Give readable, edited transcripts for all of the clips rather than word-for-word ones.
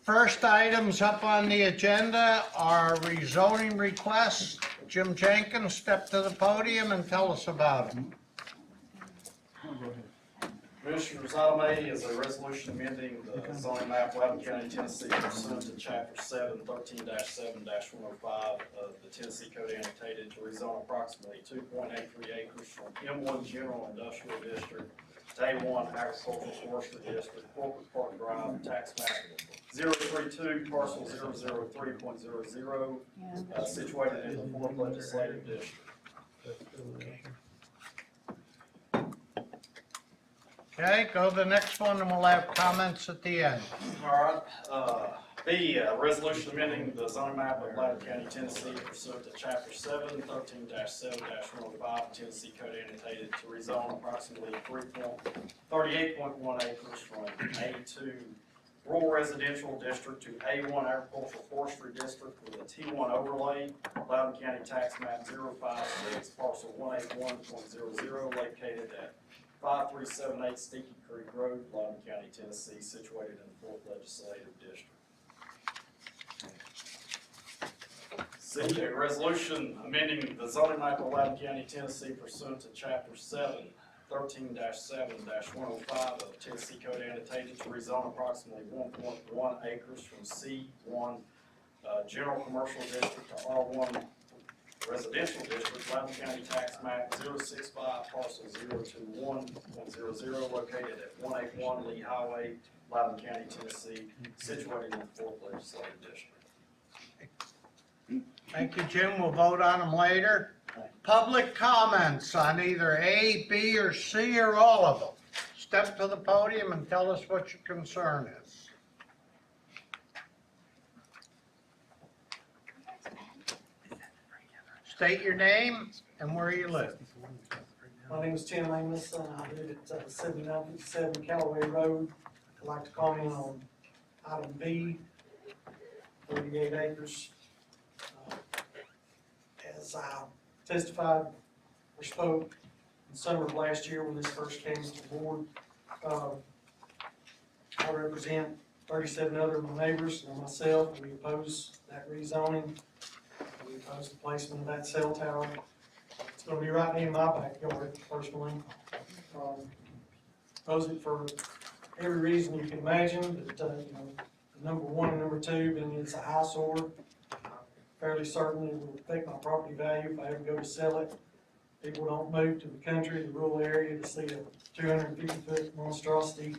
First items up on the agenda are rezoning requests. Jim Jenkins, step to the podium and tell us about them. Commissioners, item A is a resolution amending the zoning map of Loudoun County, Tennessee pursuant to Chapter 7, 13-7-105 of the Tennessee Code annotated to rezone approximately 2.83 acres from M1 General Industrial District to A1 Agricultural Forestry District, Corporate Park Drive, tax map 032, parcel 003.00, situated in the 4th legislative district. Okay, go to the next one and we'll have comments at the end. All right, B, resolution amending the zoning map of Loudon County, Tennessee pursuant to Chapter 7, 13-7-105 Tennessee Code annotated to rezone approximately 38.1 acres from A2 Rural Residential District to A1 Agricultural Forestry District with a T1 overlay, Loudon County tax map 056, parcel 181.00, located at 5378 Sticky Creek Road, Loudon County, Tennessee, situated in the 4th legislative district. C, a resolution amending the zoning map of Loudon County, Tennessee pursuant to Chapter 7, 13-7-105 of Tennessee Code annotated to rezone approximately 1.1 acres from C1 General Commercial District to R1 Residential District, Loudon County tax map 065, parcel 021.00, located at 181 Lee Highway, Loudon County, Tennessee, situated in the 4th legislative district. Thank you, Jim. We'll vote on them later. Public comments on either A, B, or C, or all of them. Step to the podium and tell us what your concern is. State your name and where you live. My name is Tim Amos, and I live at 7957 Callaway Road. I'd like to comment on item B, 38 acres. As I testified or spoke in summer of last year when this first came to the board, I represent 37 other of my neighbors and myself. We oppose that rezoning. We oppose the placement of that cell tower. It's going to be right in my backyard, personally. Oppose it for every reason you can imagine, but, number one and number two, being it's an eyesore. Fairly certain it will affect my property value if I ever go to sell it. People don't move to the country, the rural area, to see a 250-foot monstrosity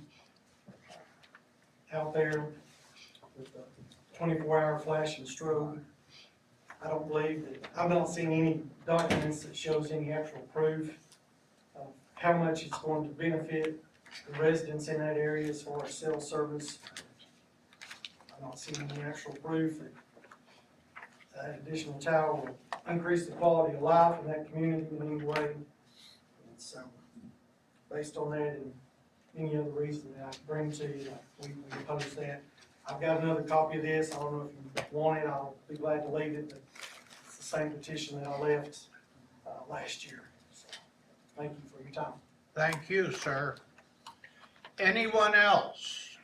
out there with a 24-hour flashing strobe. I don't believe that, I've not seen any documents that shows any actual proof of how much it's going to benefit the residents in that area as far as cell service. I've not seen any actual proof that that additional tower will increase the quality of life in that community in any way. And so, based on that and any other reason that I can bring to you, we oppose that. I've got another copy of this. I don't know if you want it. I'll be glad to leave it, but it's the same petition that I left last year. So, thank you for your time. Thank you, sir. Anyone else?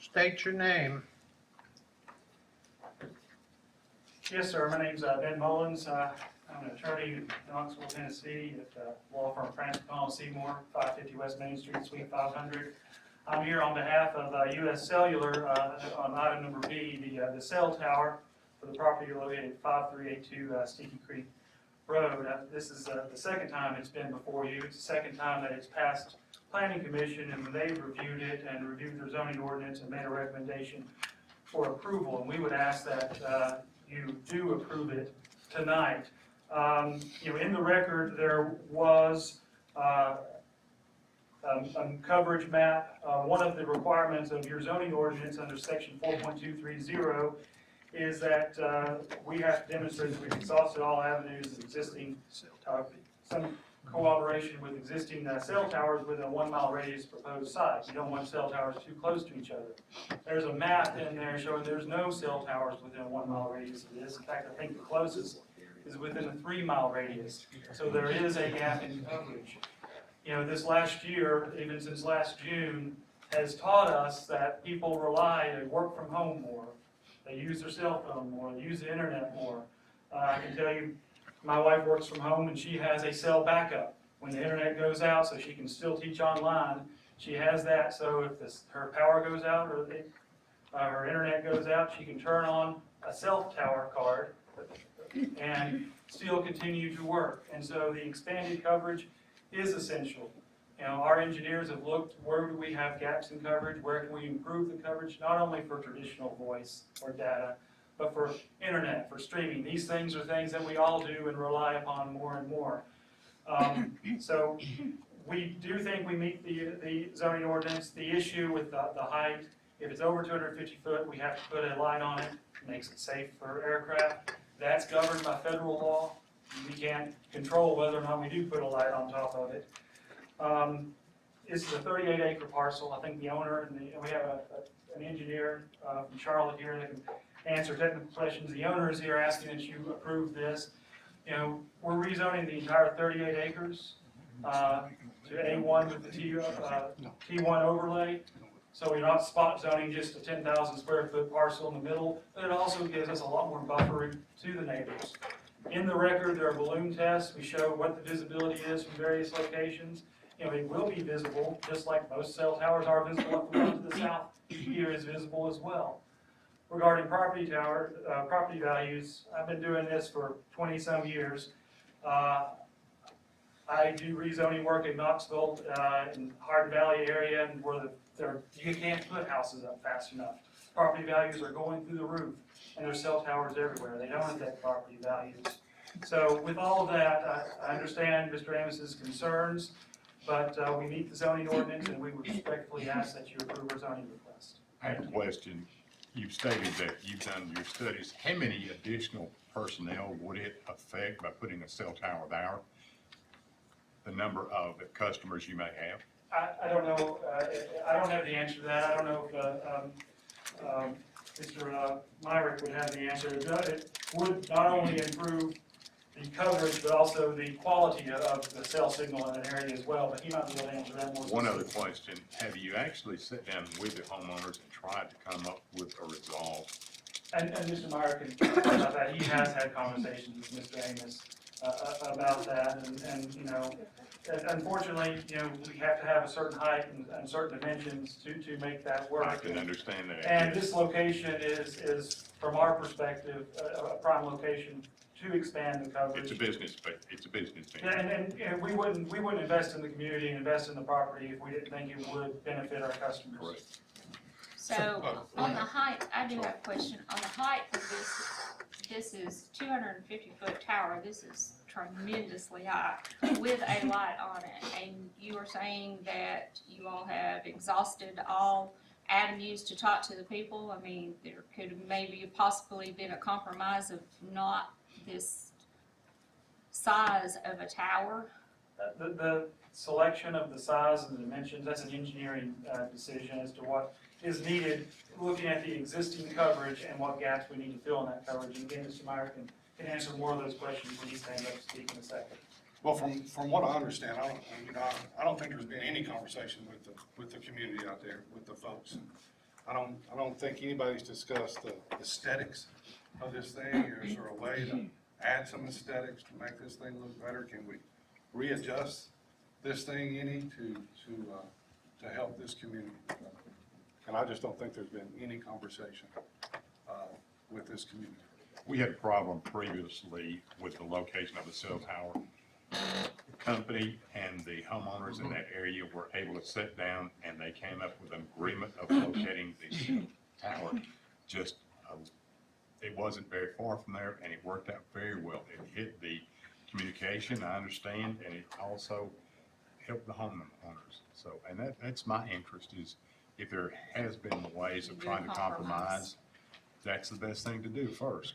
State your name. Yes, sir. My name's Ben Mullins. I'm an attorney in Knoxville, Tennessee at law firm Francis Connell Seymour, 550 West Main Street, Suite 500. I'm here on behalf of U.S. Cellular on item number B, the cell tower for the property located at 5382 Sticky Creek Road. This is the second time it's been before you. It's the second time that it's passed Planning Commission, and they've reviewed it and reviewed their zoning ordinance and made a recommendation for approval. And we would ask that you do approve it tonight. In the record there was a coverage map. One of the requirements of your zoning ordinance under section 4.230 is that we have to demonstrate that we've exhausted all avenues of existing, some cooperation with existing cell towers within a 1 mile radius proposed site. You don't want cell towers too close to each other. There's a map in there showing there's no cell towers within a 1 mile radius of this. In fact, I think the closest is within a 3 mile radius. So there is a gap in coverage. This last year, even since last June, has taught us that people rely, they work from home more, they use their cell phone more, they use the internet more. I can tell you, my wife works from home and she has a cell backup. When the internet goes out, so she can still teach online, she has that, so if her power goes out or her internet goes out, she can turn on a cell tower card and still continue to work. And so the expanded coverage is essential. You know, our engineers have looked, where do we have gaps in coverage, where can we improve the coverage, not only for traditional voice or data, but for internet, for streaming. These things are things that we all do and rely upon more and more. So we do think we meet the zoning ordinance. The issue with the height, if it's over 250 foot, we have to put a light on it, makes it safe for aircraft. That's governed by federal law. We can't control whether or not we do put a light on top of it. This is a 38-acre parcel. I think the owner, and we have an engineer from Charlotte here that can answer technical questions. The owner is here asking that you approve this. You know, we're rezoning the entire 38 acres to A1 with the T1 overlay. So we're not spot zoning just a 10,000 square foot parcel in the middle, but it also gives us a lot more buffering to the neighbors. In the record, there are balloon tests. We show what the visibility is from various locations. You know, it will be visible, just like most cell towers are visible up the road to the south. Here is visible as well. Regarding property values, I've been doing this for 20-some years. I do rezoning work in Knoxville, in Hardin Valley area, and where you can't put houses up fast enough. Property values are going through the roof, and there's cell towers everywhere. They don't affect property values. So with all of that, I understand Mr. Amos's concerns, but we meet the zoning ordinance, and we would respectfully ask that you approve our zoning request. I have a question. You've stated that you've done your studies. How many additional personnel would it affect by putting a cell tower there? The number of customers you may have? I don't know, I don't have the answer to that. I don't know if Mr. Myrick would have the answer. It would not only improve the coverage, but also the quality of the cell signal in an area as well, but he might be able to answer that more. One other question. Have you actually sat down with the homeowners and tried to come up with a resolve? And Mr. Myrick can talk about that. He has had conversations with Mr. Amos about that, and you know, unfortunately, you know, we have to have a certain height and certain dimensions to make that work. I can understand that. And this location is, from our perspective, a prime location to expand the coverage. It's a business, but it's a business thing. And we wouldn't invest in the community and invest in the property if we didn't think it would benefit our customers. Correct. So, on the height, I do have a question. On the height of this is 250 foot tower. This is tremendously high with a light on it. And you were saying that you all have exhausted all avenues to talk to the people. I mean, there could have maybe possibly been a compromise of not this size of a tower. The selection of the size and the dimensions, that's an engineering decision as to what is needed, looking at the existing coverage and what gaps we need to fill in that coverage. And again, Mr. Meyer can answer more of those questions when he stands up to speak in a second. Well, from what I understand, I don't think there's been any conversation with the community out there, with the folks. I don't think anybody's discussed the aesthetics of this thing. Is there a way to add some aesthetics to make this thing look better? Can we readjust this thing any to help this community? And I just don't think there's been any conversation with this community. We had a problem previously with the location of the cell tower. The company and the homeowners in that area were able to sit down and they came up with an agreement of locating the tower. Just, it wasn't very far from there and it worked out very well. It hit the communication, I understand, and it also helped the homeowners. So, and that's my interest is if there has been ways of trying to compromise, that's the best thing to do first.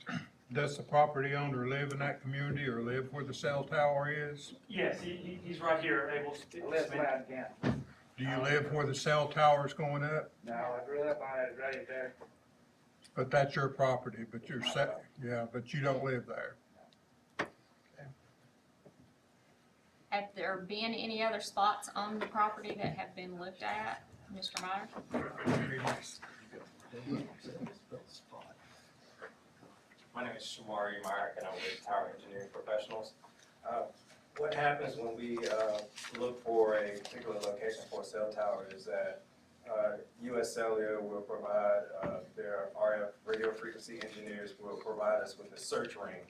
Does the property owner live in that community or live where the cell tower is? Yes, he's right here, able to speak. Do you live where the cell tower is going up? No, I grew up on it right there. But that's your property, but but you don't live there. Have there been any other spots on the property that have been looked at? Mr. Myers? My name is Shamari Myrick, and I'm with Tower Engineering Professionals. What happens when we look for a particular location for a cell tower is that US Cellular will provide, their RF radio frequency engineers will provide us with a search ring.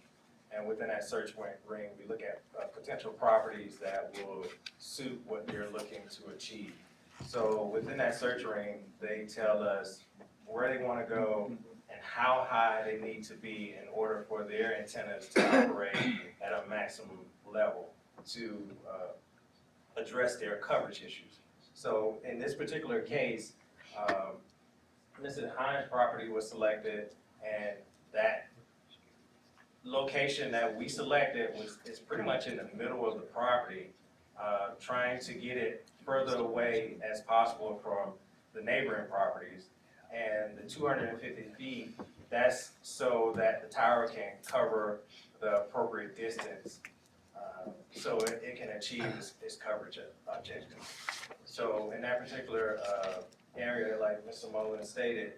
And within that search ring, we look at potential properties that will suit what they're looking to achieve. So within that search ring, they tell us where they want to go and how high they need to be in order for their antennas to operate at a maximum level to address their coverage issues. So in this particular case, Mr. Hines' property was selected, and that location that we selected is pretty much in the middle of the property, trying to get it further away as possible from the neighboring properties. And the 250 feet, that's so that the tower can cover the appropriate distance, so it can achieve its coverage objective. So in that particular area, like Mr. Mullen stated,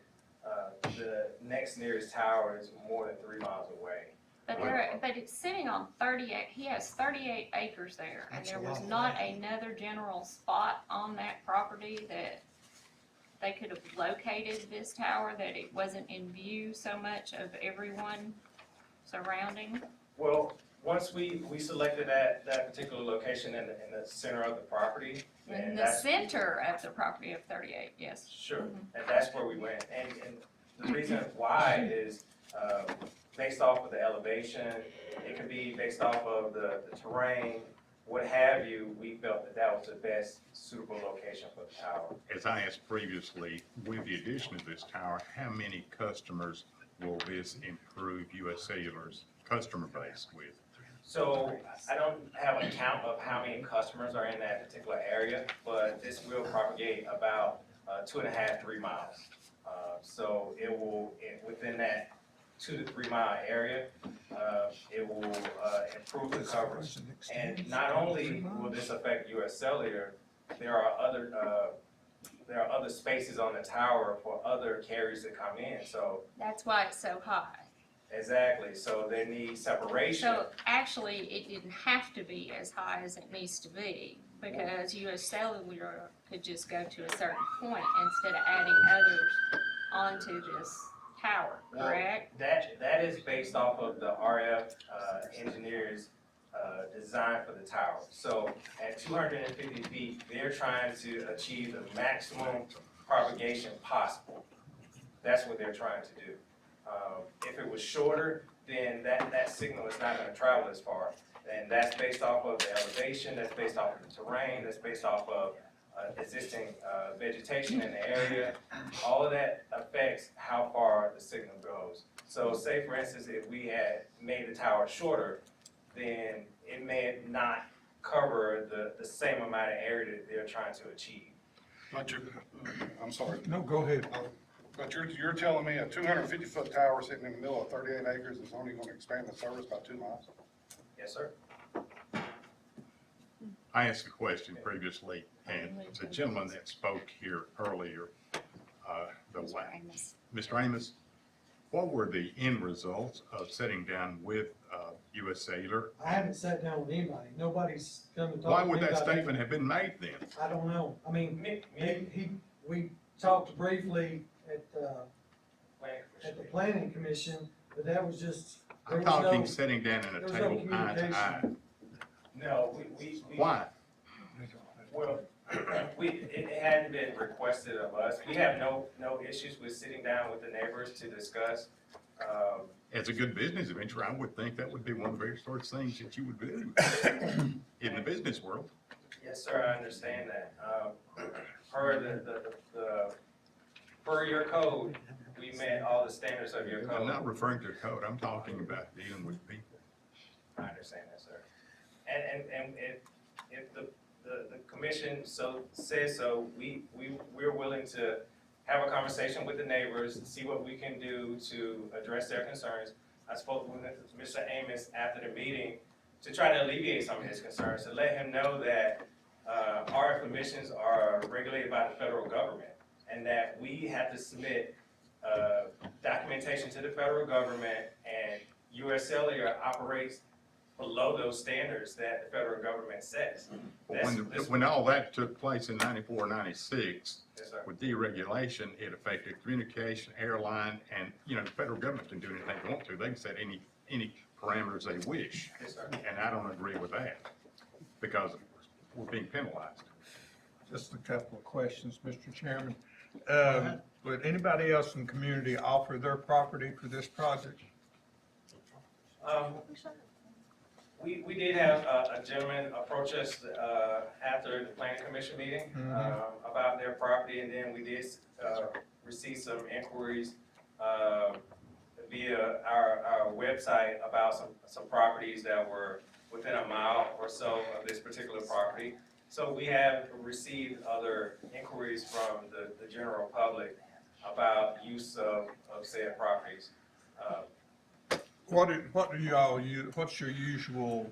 the next nearest tower is more than 3 miles away. But it's sitting on 38, he has 38 acres there, and there was not another general spot on that property that they could have located this tower, that it wasn't in view so much of everyone surrounding? Well, once we selected that particular location in the center of the property. In the center of the property of 38, yes. Sure, and that's where we went. And the reason why is based off of the elevation, it could be based off of the terrain, what have you. We felt that that was the best suitable location for the tower. As I asked previously, with the addition of this tower, how many customers will this improve US Cellular's customer base with? So I don't have a count of how many customers are in that particular area, but this will propagate about 2.5, 3 miles. So it will, within that 2 to 3 mile area, it will improve the coverage. And not only will this affect US Cellular, there are other spaces on the tower for other carriers to come in. So That's why it's so high. exactly, so they need separation. So actually, it didn't have to be as high as it needs to be, because US Cellular could just go to a certain point instead of adding others onto this tower, correct? That is based off of the RF engineers' design for the tower. So at 250 feet, they're trying to achieve the maximum propagation possible. That's what they're trying to do. If it was shorter, then that signal is not going to travel as far. And that's based off of the elevation, that's based off of the terrain, that's based off of existing vegetation in the area. All of that affects how far the signal goes. So say for instance, if we had made the tower shorter, then it may not cover the same amount of area that they're trying to achieve. But I'm sorry, No, go ahead. but you're telling me a 250-foot tower sitting in the middle of 38 acres is only going to expand the service by 2 miles? Yes, sir. I asked a question previously, and the gentleman that spoke here earlier, Mr. Amos, what were the end results of sitting down with US Cellular? I haven't sat down with anybody. Nobody's come to talk to me. Why would that about it. statement have been made then? I don't know. I mean, we talked briefly at the planning commission, but that was just, there I'm was talking no, sitting down at a there was no table eye to eye. communication. No, we Why? well, it hadn't been requested of us. We have no issues with sitting down with the neighbors to discuss. As a good business venture, I would think that would be one of the very first things that you would do in the business world. Yes, sir, I understand that. Per your code, we met all the standards of your I'm code. not referring to the code, I'm talking about dealing with people. I understand that, sir. And if the commission says so, we're willing to have a conversation with the neighbors, see what we can do to address their concerns. I spoke with Mr. Amos after the meeting to try to alleviate some of his concerns, to let him know that RF emissions are regulated by the federal government, and that we have to submit documentation to the federal government, and US Cellular operates below those standards that the federal government sets. When all that took place in 94, 96, Yes, sir. with deregulation, it affected communication, airline, and, you know, the federal government can do anything they want to. They can set any parameters they wish. Yes, sir. And I don't agree with that, because we're being penalized. Just a couple of questions, Mr. Chairman. Would anybody else in the community offer their property for this project? We did have a gentleman approach us after the planning commission meeting about their property, and then we did receive some inquiries via our website about some properties that were within a mile or so of this particular property. So we have received other inquiries from the general public about use of said properties. What do y'all use, what's your usual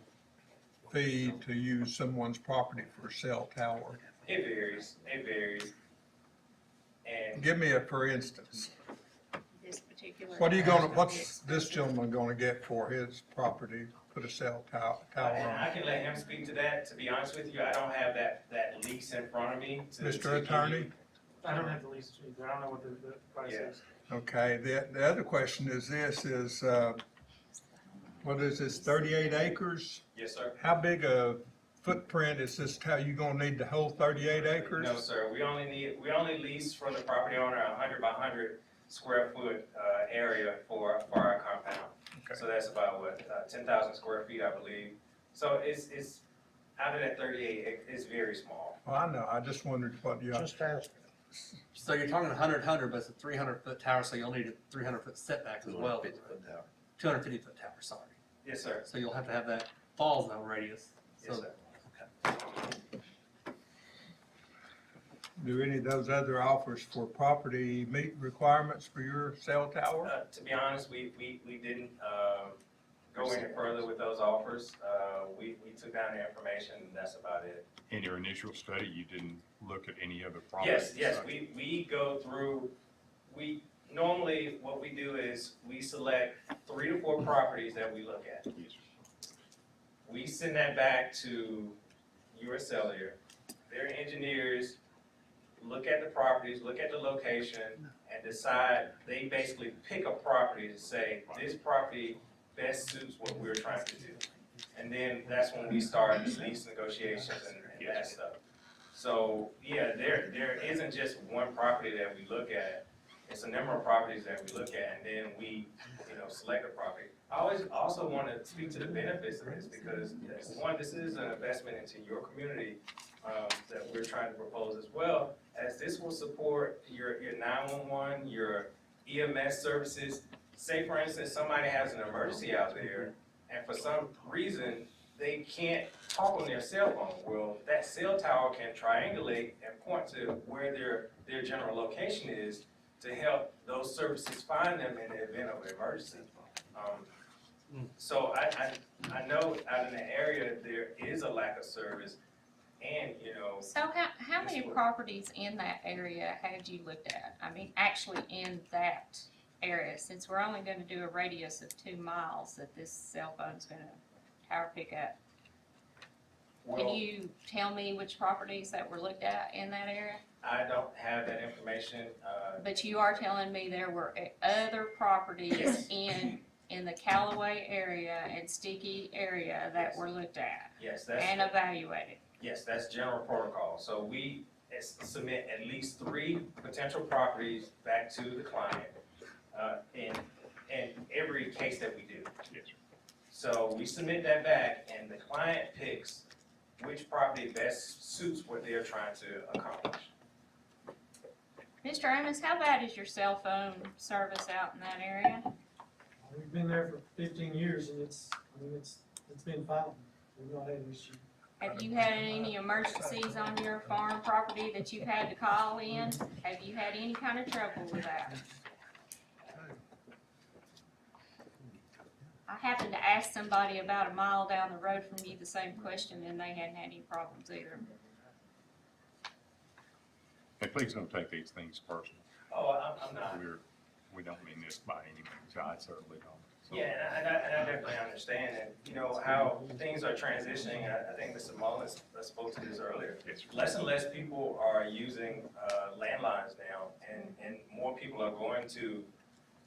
fee to use someone's property for a cell tower? It varies. And Give me a for instance. This particular. What's this gentleman gonna get for his property, put a cell tower and on? I can let him speak to that. To be honest with you, I don't have that lease in front of me. Mr. Attorney? I don't have the lease either, I don't know what the price Yeah. is. Okay, the other question is this, what is this, 38 acres? Yes, sir. How big a footprint is this, how you gonna need the whole 38 acres? No, sir. We only lease from the property owner a 100 by 100 square foot area for our compound. Okay. So that's about 10,000 square feet, I believe. So it's out of that 38, it's very small. Well, I know, I just wondered what you, Just ask. So you're talking 100, but it's a 300-foot tower, so you'll need a 300-foot setback as well. 250-foot tower, sorry. Yes, sir. So you'll have to have that fall zone radius. Yes, So- sir. do any of those other offers for property meet requirements for your cell tower? To be honest, we didn't go any further with those offers. We took down the information, and that's about it. In your initial study, you didn't look at any other properties? Yes, we go through, normally what we do is we select 3 to 4 properties that we look at. Yes. We send that back to US Cellular. Their engineers look at the properties, look at the location, and decide, they basically pick a property to say, this property best suits what we're trying to do. And then that's when we start lease negotiations and that stuff. So, yeah, there isn't just one property that we look at. It's a number of properties that we look at, and then we, select a property. I always also want to speak to the benefits of this, because one, this is an investment into your community that we're trying to propose, as well as this will support your 911, your EMS services. Say, for instance, somebody has an emergency out there, and for some reason, they can't talk on their cell phone. Well, that cell tower can triangulate and point to where their general location is to help those services find them in the event of an emergency. So I know out in the area, there is a lack of service, and, So how many properties in that area had you looked at? I mean, actually in that area, since we're only gonna do a radius of 2 miles that this cell phone's gonna tower pick up. Can well, you tell me which properties that were looked at in that area? I don't have that information. But you are telling me there were other properties Yes. in the Callaway area and Sticky area that were looked at Yes, and evaluated? yes, that's general protocol. So we submit at least 3 potential properties back to the client in every case that we do. Yes. So we submit that back, and the client picks which property best suits what they're trying to accomplish. Mr. Amos, how bad is your cell phone service out in that area? We've been there for 15 years, and it's been fine. We've not had an issue. Have you had any emergencies on your farm property that you've had to call in? Have you had any kind of trouble with that? I happened to ask somebody about a mile down the road from you the same question, and they hadn't had any problems either. And please don't take these things personal. Oh, I'm not. We don't mean this by any means, I certainly don't. So- Yeah, and I definitely understand, and you know, how things are transitioning, I think Mr. Mullins spoke to this earlier. Yes, sir. Less and less people are using landlines now, and more people are going to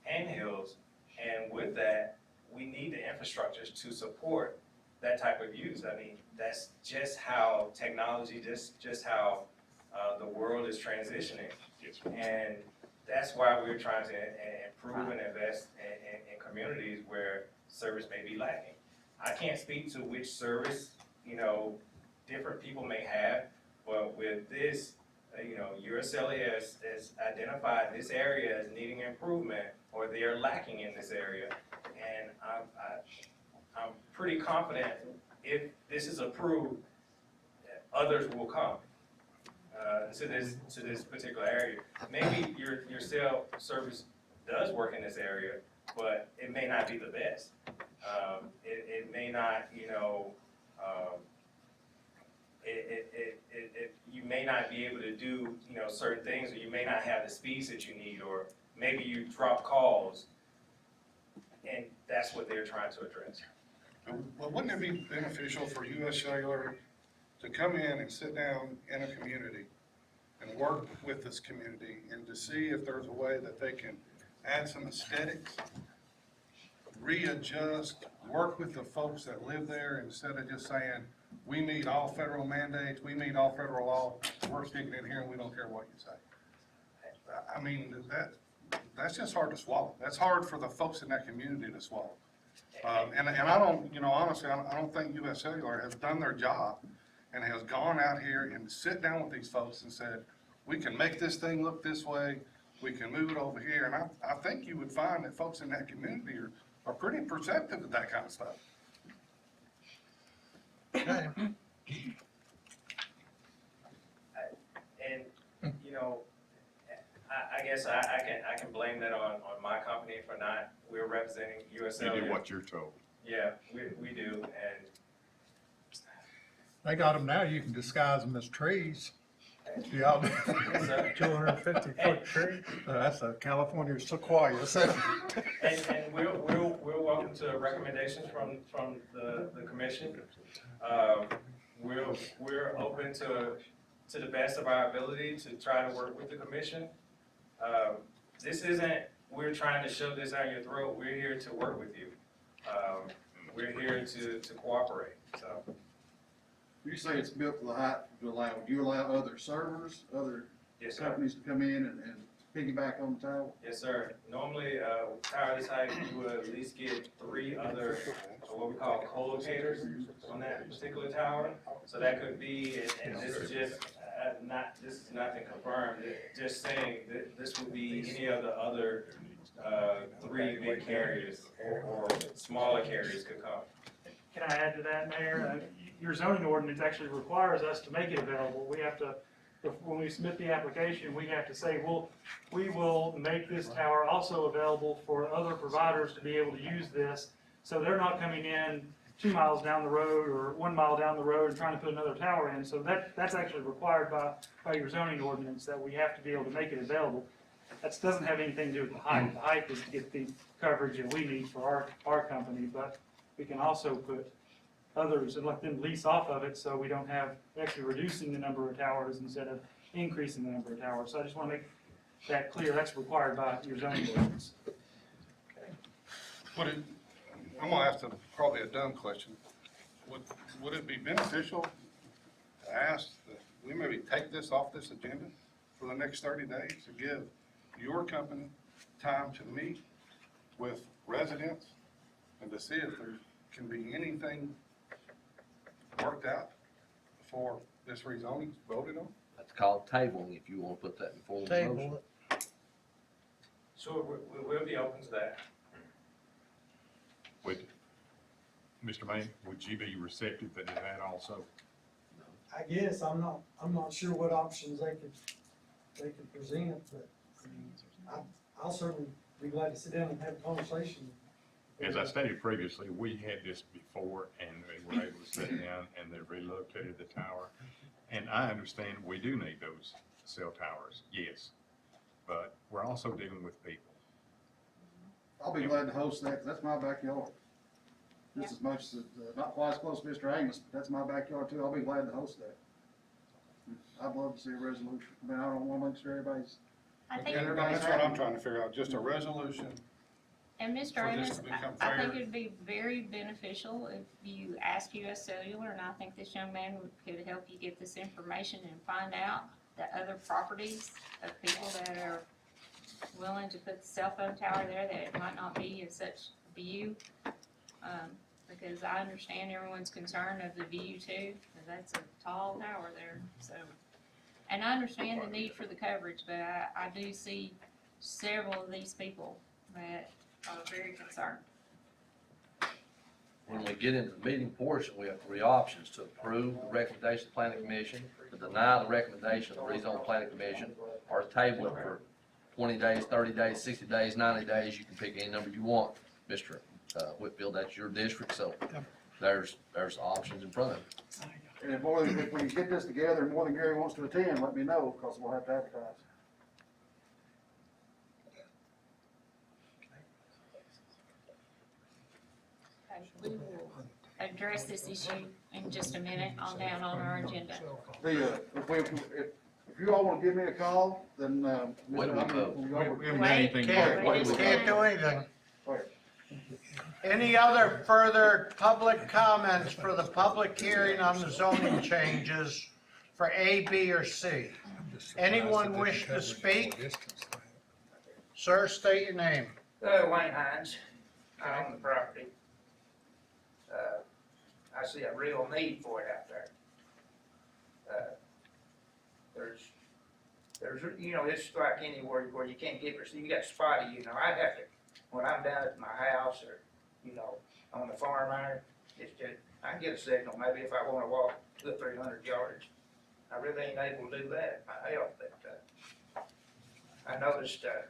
handhelds. And with that, we need the infrastructures to support that type of use. I mean, that's just how technology, just how the world is transitioning. Yes, sir. And that's why we're trying to improve and invest in communities where service may be lacking. I can't speak to which service, you know, different people may have, but with this, you know, USLA has identified this area as needing improvement, or they are lacking in this area. And I'm pretty confident if this is approved, others will come to this particular area. Maybe your cell service does work in this area, but it may not be the best. It may not, you know, you may not be able to do, you know, certain things, or you may not have the speeds that you need, or maybe you drop calls, and that's what they're trying to address. Well, wouldn't it be beneficial for US Cellular to come in and sit down in a community and work with this community and to see if there's a way that they can add some aesthetics, readjust, work with the folks that live there instead of just saying, we meet all federal mandates, we meet all federal law, we're sticking it here and we don't care what you say. I mean, that's just hard to swallow. That's hard for the folks in that community to swallow. And I don't, you know, honestly, I don't think US Cellular has done their job and has gone out here and sit down with these folks and said, we can make this thing look this way, we can move it over here. And I think you would find that folks in that community are pretty perceptive of that kind of stuff. Okay. And, you know, I guess I can blame that on my company for not, we're representing US You Cellular. do what you're told. Yeah, we do, and They got them now, you can disguise them as trees. Yeah, yes, sir. 250-foot tree. That's a California sequoia. And we're welcome to recommendations from the commission. We're open to the best of our ability to try to work with the commission. This isn't, we're trying to shove this down your throat, we're here to work with you. We're here to cooperate, so. You say it's built to the height to allow, would you allow other servers, other Yes, sir. companies to come in and piggyback on the tower? Yes, sir. Normally, tower this height, you would at least get 3 other, what we call co-locators on that particular tower. So that could be, and this is just this is nothing confirmed, just saying that this would be any of the other 3 big carriers or smaller carriers could come. Can I add to that, Mayor? Your zoning ordinance actually requires us to make it available. We have to, when we submit the application, we have to say, we will make this tower also available for other providers to be able to use this. So they're not coming in 2 miles down the road or 1 mile down the road and trying to put another tower in. So that's actually required by your zoning ordinance, that we have to be able to make it available. That doesn't have anything to do with the height. The height is to get the coverage that we need for our company, but we can also put others and let them lease off of it, so we don't have, actually reducing the number of towers instead of increasing the number of towers. So I just want to make that clear, that's required by your zoning ordinance. I'm gonna ask probably a dumb question. Would it be beneficial to ask that we maybe take this off this agenda for the next 30 days to give your company time to meet with residents and to see if there can be anything worked out before this rezoning is voted on? That's called tabling, if you want to put that in form of a motion. Table it. Sure, we'll be open to that. Mr. May, would you be receptive to that also? I guess, I'm not sure what options they could present, but I mean, I'll certainly be glad to sit down and have a conversation. As I stated previously, we had this before and they were able to sit down and they relocated the tower. And I understand we do need those cell towers, yes. But we're also dealing with people. I'll be glad to host that, 'cause that's my backyard. Just as much as, not quite as close to Mr. Amos, but that's my backyard too. I'll be glad to host that. I'd love to see a resolution. I mean, I don't wanna make sure everybody's, I think, Yeah, That's what I'm trying to figure out, just a resolution. and Mr. For this Amos, to become I think fair. it'd be very beneficial if you ask US Cellular, and I think this young man could help you get this information and find out the other properties of people that are willing to put the cell phone tower there that it might not be in such view. Because I understand everyone's concern of the view too, because that's a tall tower there, so. And I understand the need for the coverage, but I do see several of these people that are very concerned. When we get into the meeting portion, we have three options: to approve the recommendation of the planning commission, to deny the recommendation of the rezone planning commission, or to table it for 20 days, 30 days, 60 days, 90 days. You can pick any number you want, Mr. Whitfield, that's your district, so there's options in front of you. and if we get this together and more than Gary wants to attend, let me know, because we'll have to advertise. We will address this issue in just a minute on down on our agenda. If you all wanna give me a call, then, When do we vote? We haven't done Wait, anything can't- yet. Can't do anything. Wait. Any other further public comments for the public hearing on the zoning changes for A, B, or C? Anyone wish to speak? Sir, state your name. Wayne Hines, I own the property. I see a real need for it out there. It's like anywhere where you can't get, you got spotty, I'd have to, when I'm down at my house or, on the farm there, it's just, I can get a signal, maybe if I wanna walk 200 or 300 yards. I really ain't able to do that myself, but, I noticed, a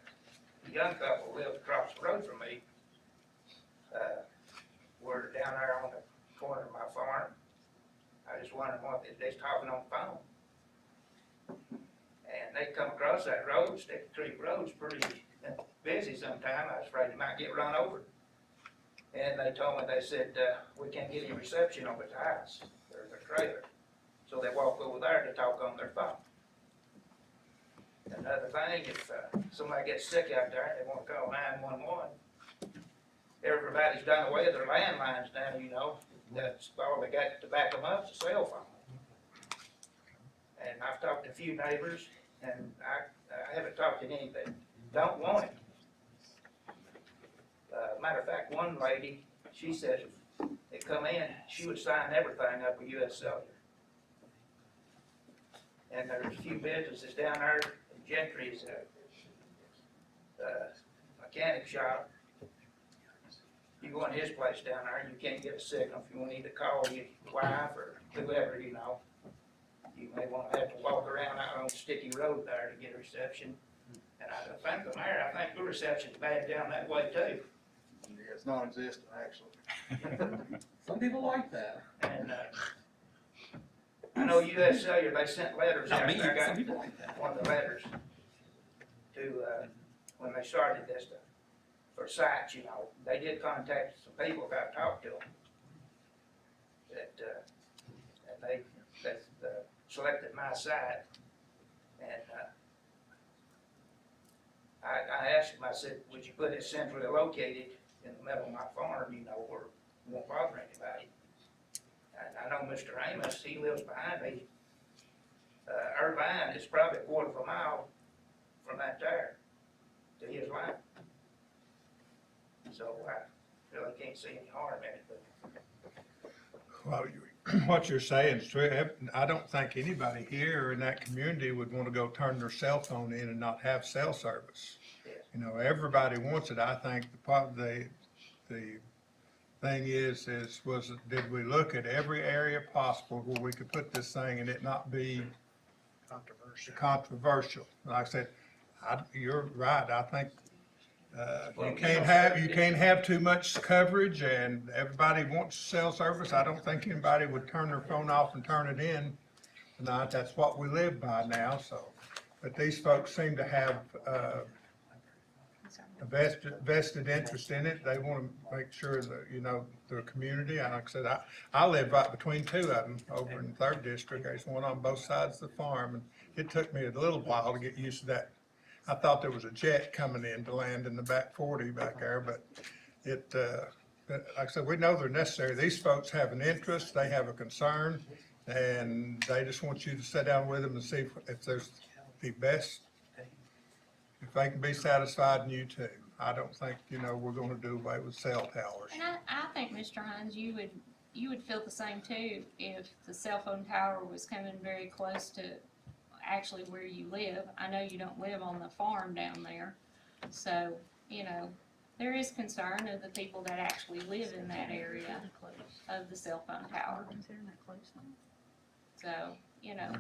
young couple lived across the road from me, were down there on the corner of my farm. I just wondered what they're talking on the phone. And they come across that road, Sticky Creek Road's pretty busy sometime. I was afraid they might get run over. And they told me, they said, we can't get any reception over at the house, there's a trailer. So they walk over there to talk on their phone. Another thing, if somebody gets sick out there and they wanna call 911, everybody's done away with their landlines now, that's all they got to back them up is a cell phone. And I've talked to a few neighbors, and I haven't talked to any that don't want it. Matter of fact, one lady, she said if they come in, she would sign everything up with US Cellular. And there's a few businesses down there, Gentry's mechanic shop. You go in his place down there, you can't get a signal. If you need to call your wife or whoever, you may want to have to walk around out on Sticky Road there to get a reception. And I think the reception's bad down that way too. Yeah, it's non-existent, actually. Some people like that. And, I know US Cellular, they sent letters Not out me, there. I some got people like that. one of the letters to, when they started this, for sites, they did contact some people, got to talk to them. And they selected my site, and, I asked them, I said, would you put it centrally located in the middle of my farm, where it won't bother anybody? And I know Mr. Amos, he lives behind me. Irvine is probably a quarter of a mile from that there to his line. So I really can't see any harm in it, but Well, what you're saying is true. I don't think anybody here in that community would want to go turn their cell phone in and not have cell service. Yes. Everybody wants it. I think the thing is, did we look at every area possible where we could put this thing and it not be controversial? Like I said, you're right. I think you can't have too much coverage, and everybody wants cell service. I don't think anybody would turn their phone off and turn it in tonight. That's what we live by now, so but these folks seem to have, a vested interest in it. They want to make sure that, you know, their community, and like I said, I live right between two of them over in the 3rd District. There's one on both sides of the farm, and it took me a little while to get used to that. I thought there was a jet coming in to land in the back 40 back there, but it, like I said, we know they're necessary. These folks have an interest, they have a concern, and they just want you to sit down with them and see if there's the best, if they can be satisfied, and you too. I don't think, you know, we're gonna do away with cell towers. And I think, Mr. Hines, you would feel the same too if the cell phone tower was coming very close to actually where you live. I know you don't live on the farm down there, so, you know, there is concern of the people that actually live in that area of the cell phone tower. So, you know,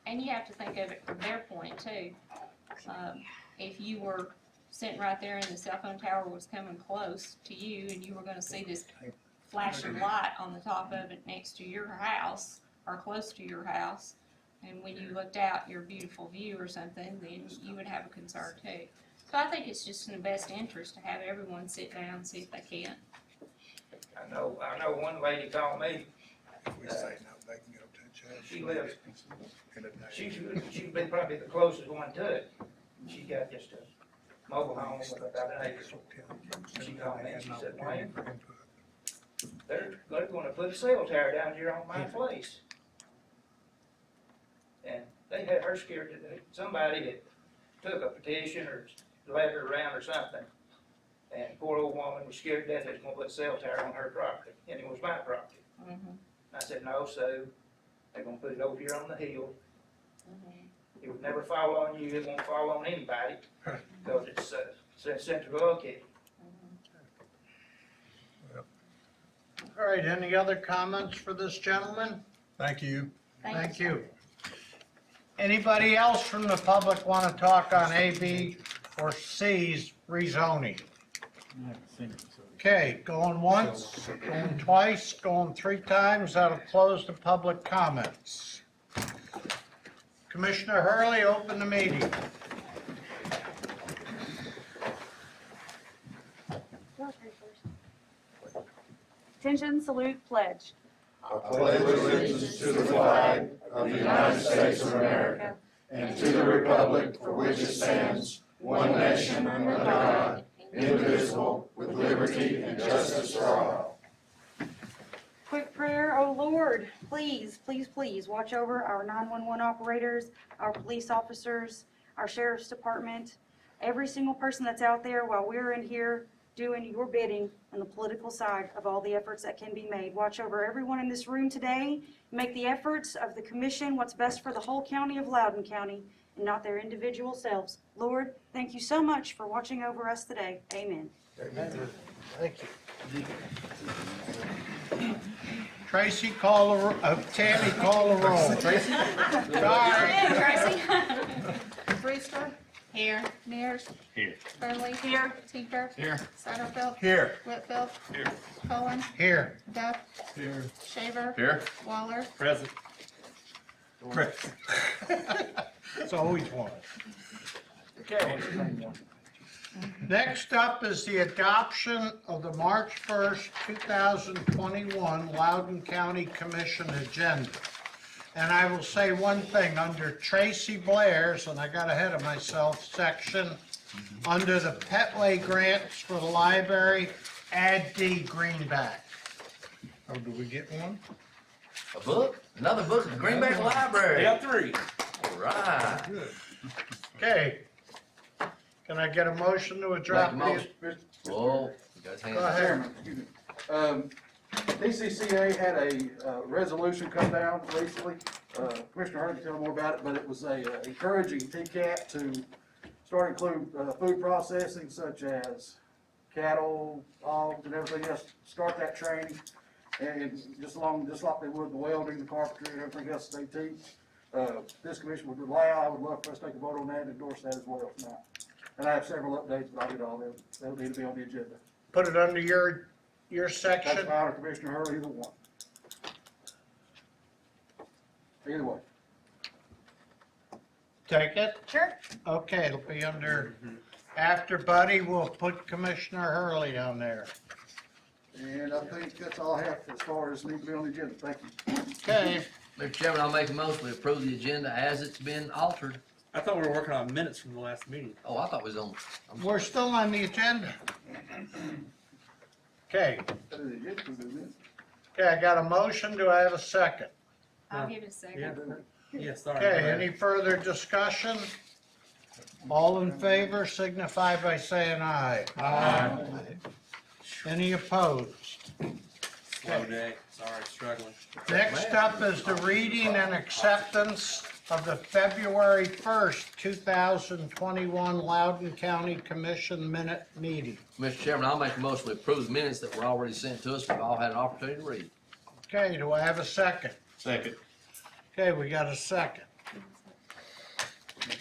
and you have to think of it from their point too. If you were sitting right there and the cell phone tower was coming close to you and you were gonna see this flashing light on the top of it next to your house or close to your house, and when you looked out your beautiful view or something, then you would have a concern too. So I think it's just in the best interest to have everyone sit down and see if they can. I know one lady called me, We say no, they can go to a judge. she lives, In a day. she'd be probably the closest one to it. She got just a mobile home with about an acre. She called me and she said, Wayne, they're gonna put a cell tower down here on my place. And they had her scared that somebody had took a petition or letter around or something. And poor old woman was scared to death they was gonna put a cell tower on her property, and it was my property. I said, no, so they're gonna put it over here on the hill. It would never fall on you, it won't fall on anybody, because it's centrally located. All right, any other comments for this gentleman? Thank you. Thank you. Anybody else from the public want to talk on A, B, or C's rezoning? Okay, going once, going twice, going 3 times, that'll close the public comments. Commissioner Hurley, open the meeting. Attention, salute, pledge. I pledge allegiance to the flag of the United States of America and to the republic for which it stands, one nation under God, indivisible, with liberty and justice for all. Quick prayer, oh Lord, please, please, please watch over our 911 operators, our police officers, our sheriff's department, every single person that's out there while we're in here doing your bidding on the political side of all the efforts that can be made. Watch over everyone in this room today. Make the efforts of the commission what's best for the whole county of Loudoun County and not their individual selves. Lord, thank you so much for watching over us today. Amen. Thank you. Tracy, call the, Tammy, call the roll. Tracy? Sorry. Tracy? Brewster? Here. Mears? Here. Burley? Here. Tinker? Here. Satterfield? Here. Whitfield? Here. Cohen? Here. Duff? Here. Shaver? Here. Waller? Present. It's always one. Okay. Next up is the adoption of the March 1st, 2021 Loudoun County Commission agenda. And I will say one thing, under Tracy Blair's, and I got ahead of myself, section, under the Petway grants for the library, add D Greenback. Oh, do we get one? A book? Another book at the Greenback Library? Got 3. All right. Good. Okay. Can I get a motion to adopt Make a these? motion. Whoa, you got his hand Go up. ahead. Chairman, excuse me. DCCA had a resolution come down recently. Commissioner Hurd can tell more about it, but it was encouraging TCAT to start include food processing such as cattle, hogs, and everything else. Start that training, and just like they would the welding, the carpentry, and everything else they teach. This commission would allow. I would love for us to take a vote on that and endorse that as well tonight. And I have several updates, but I'll get all them. They'll need to be on the agenda. Put it under your That's section. fine, or Commissioner Hurley, either one. Either way. Take it? Sure. Okay, it'll be under, after Buddy, we'll put Commissioner Hurley on there. And I think that's all I have as far as need to be on the agenda. Thank you. Okay, Mr. Chairman, I'll make a motion to approve the agenda as it's been altered. I thought we were working on minutes from the last meeting. Oh, I thought it was on. I'm we're sorry. still on the agenda. Okay, okay, I got a motion. Do I have a second? I'll give it a second. Yeah, sorry. Okay, any further discussion? All in favor signify by saying aye. Aye. Any opposed? Slow day, sorry, struggling. Next up is the reading and acceptance of the February 1st, 2021 Loudoun County Commission minute meeting. Mr. Chairman, I'll make a motion to approve the minutes that were already sent to us. We've all had an opportunity to read. Okay, do I have a second? Second. Okay, we got a second.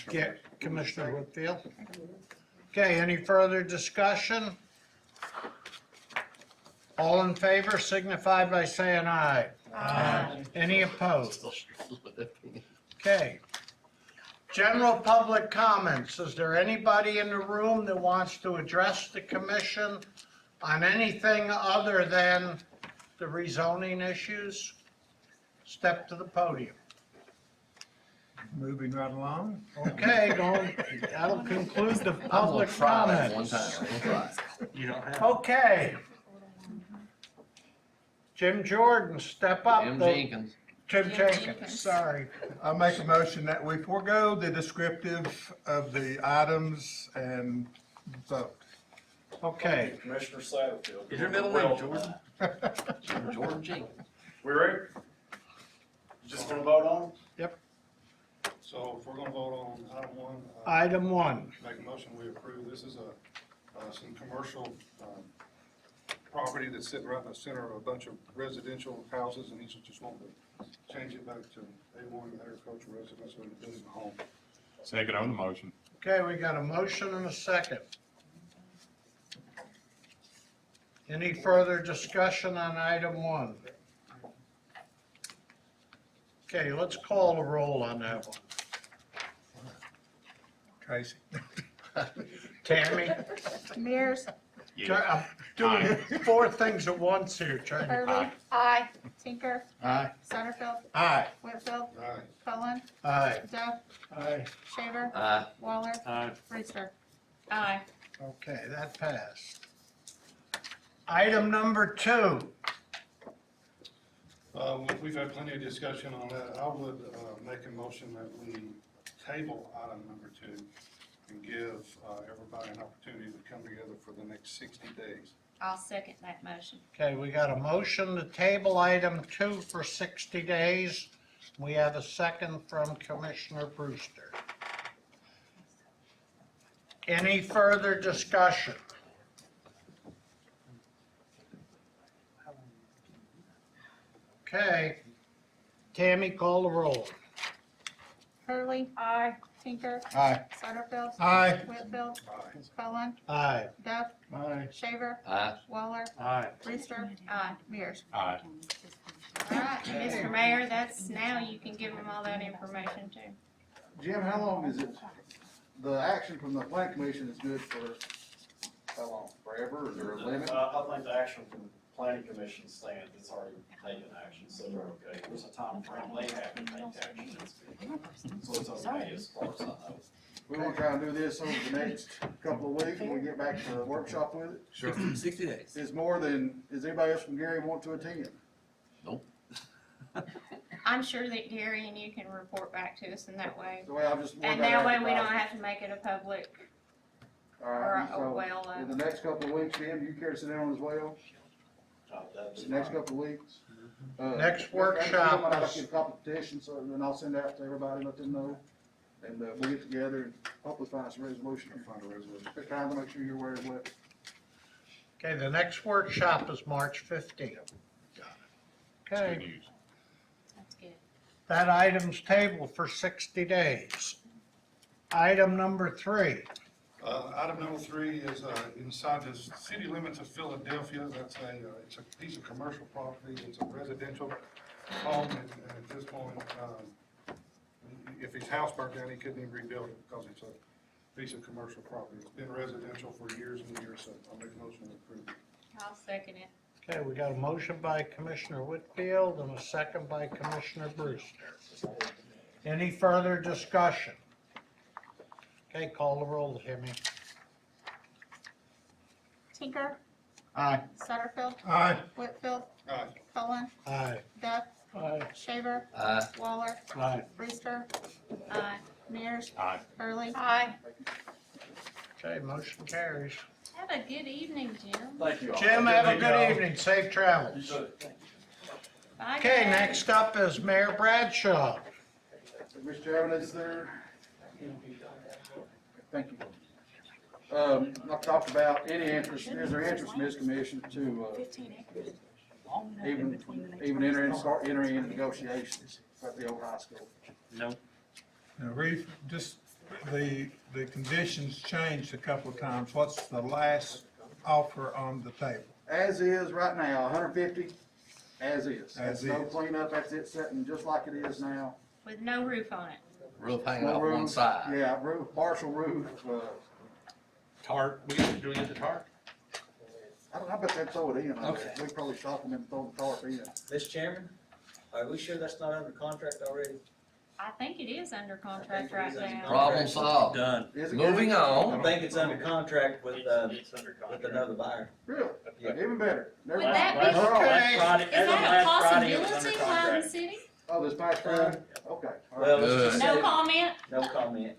Get Commissioner Whitfield. Okay, any further discussion? All in favor signify by saying aye. Aye. Any opposed? Okay. General public comments. Is there anybody in the room that wants to address the commission on anything other than the rezoning issues? Step to the podium. Moving right along. Okay, that'll conclude the I'm gonna public try that one comments. time. I'm gonna try. You don't have. Okay. Jim Jordan, step up. Jim Jenkins. Jim Jim Jenkins, Jenkins. sorry. I make a motion that we forego the descriptive of the items and vote. Okay, Commissioner Satterfield. Is your middle name Jordan? Jordan Jenkins. We ready? Just gonna vote on? So if we're gonna vote on item one, item one. make a motion, we approve. This is some commercial, property that's sitting right in the center of a bunch of residential houses, and he's just wanting to change it back to A1 agricultural residence with a building home. Second on the motion. Okay, we got a motion and a second. Any further discussion on item one? Okay, let's call the roll on that one. Tracy? Tammy? Mears, I'm doing four things at once here, trying to. Hurley. Aye. Tinker, Aye. Satterfield, Aye. Whitfield, Aye. Cullen, Aye. Duff, Aye. Shaver, Aye. Waller, Aye. Reister. Aye. Okay, that passed. Item number two. We've had plenty of discussion on that. I would, make a motion that we table item number two and give, everybody an opportunity to come together for the next 60 days. I'll second that motion. Okay, we got a motion to table item two for 60 days. We have a second from Commissioner Brewster. Any further discussion? Okay, Tammy, call the roll. Hurley. Aye. Tinker, Aye. Satterfield, Aye. Whitfield, Aye. Cullen, Aye. Duff, Aye. Shaver, Aye. Waller, Aye. Reister. Aye. Mears. Aye. All right, Mr. Mayor, that's, now you can give them all that information too. Jim, how long is it, the action from the plan commission is good for, how long, forever, or is there a limit? I think the action from the planning commission stands, it's already taken action, so they're okay. There's a time frame they have to take action, so it's okay as far as I know. We wanna try and do this over the next couple of weeks when we get back to the workshop with it. Sure. 60 days. Is more than, is anybody else from Gary want to attend? I'm sure that Gary and you can report back to us in that way. The way I'm just. And that way we don't have to make it a public, Alright, or, well, in the next couple of weeks, Jim, do you care to sit down as well? The next couple of weeks? Next workshop I'll is- get a competition, so then I'll send out to everybody, let them know. And, we'll get together and hopefully find some resolution. Find a resolution. Just trying to make sure you're aware of what. Okay, the next workshop is March 15th. Good Okay, news. that's good. that item's tabled for 60 days. Item number three. Item number three is, inside the city limits of Philadelphia. That's it's a piece of commercial property. It's a residential home, and at this point, if his house burnt down, he couldn't even rebuild it because it's a piece of commercial property. It's been residential for years and years, so I'll make a motion to approve it. I'll second it. Okay, we got a motion by Commissioner Whitfield and a second by Commissioner Brewster. Any further discussion? Okay, call the roll, Timmy. Tinker, Aye. Satterfield, Aye. Whitfield, Aye. Cullen, Aye. Duff, Aye. Shaver, Aye. Waller, Aye. Brewster, Aye. Mears, Aye. Hurley. Aye. Okay, motion carries. Have a good evening, Jim. Thank you all. Jim, have a good evening, safe travels. Bye, Okay, guys. next up is Mayor Bradshaw. Mr. Chairman, is there? Thank you. I've talked about any interest, is there interest in this commission to, even entering into negotiations at the old high school? No. Now, Reeve, just the conditions changed a couple of times. What's the last offer on the table? As is right now, 150, as is. As No is. cleanup, that's it, sitting just like it is now. With no roof on it. Roof hanging No off one roof. side. Yeah, roof, partial roof, Tarp, do we get the tarp? I bet they'd throw it in. Okay. We probably shop them and throw the tarp in. Mr. Chairman, are we sure that's not under contract already? I think it is under I contract think it right is under now. Problem solved. Done. Is it Moving good? I on. think it's under contract with another buyer. Really? Even better. Never Would mind. that be- All right. Okay. Friday, Is as of that a last Friday, it was under possibility, Loudon contract. City? Oh, this past Friday? Okay. all right. Well, let's just No say, comment? no comment.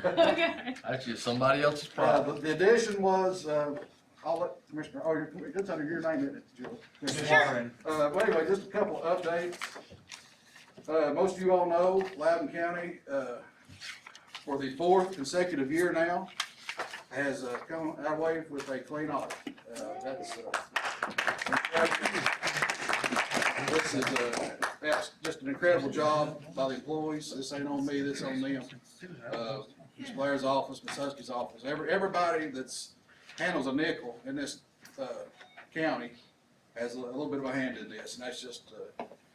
Okay. That's just somebody else's problem. The addition was, I'll let Commissioner, oh, it's under your name, isn't it, Julie? Warren, But anyway, just a couple of updates. Most of you all know Loudon County, for the fourth consecutive year now, has come our way with a clean audit. This is, that's just an incredible job by the employees. This ain't on me, this on them. Ms. Blair's office, Ms. Husky's office, everybody that's handles a nickel in this, county has a little bit of a hand in this, and that's just,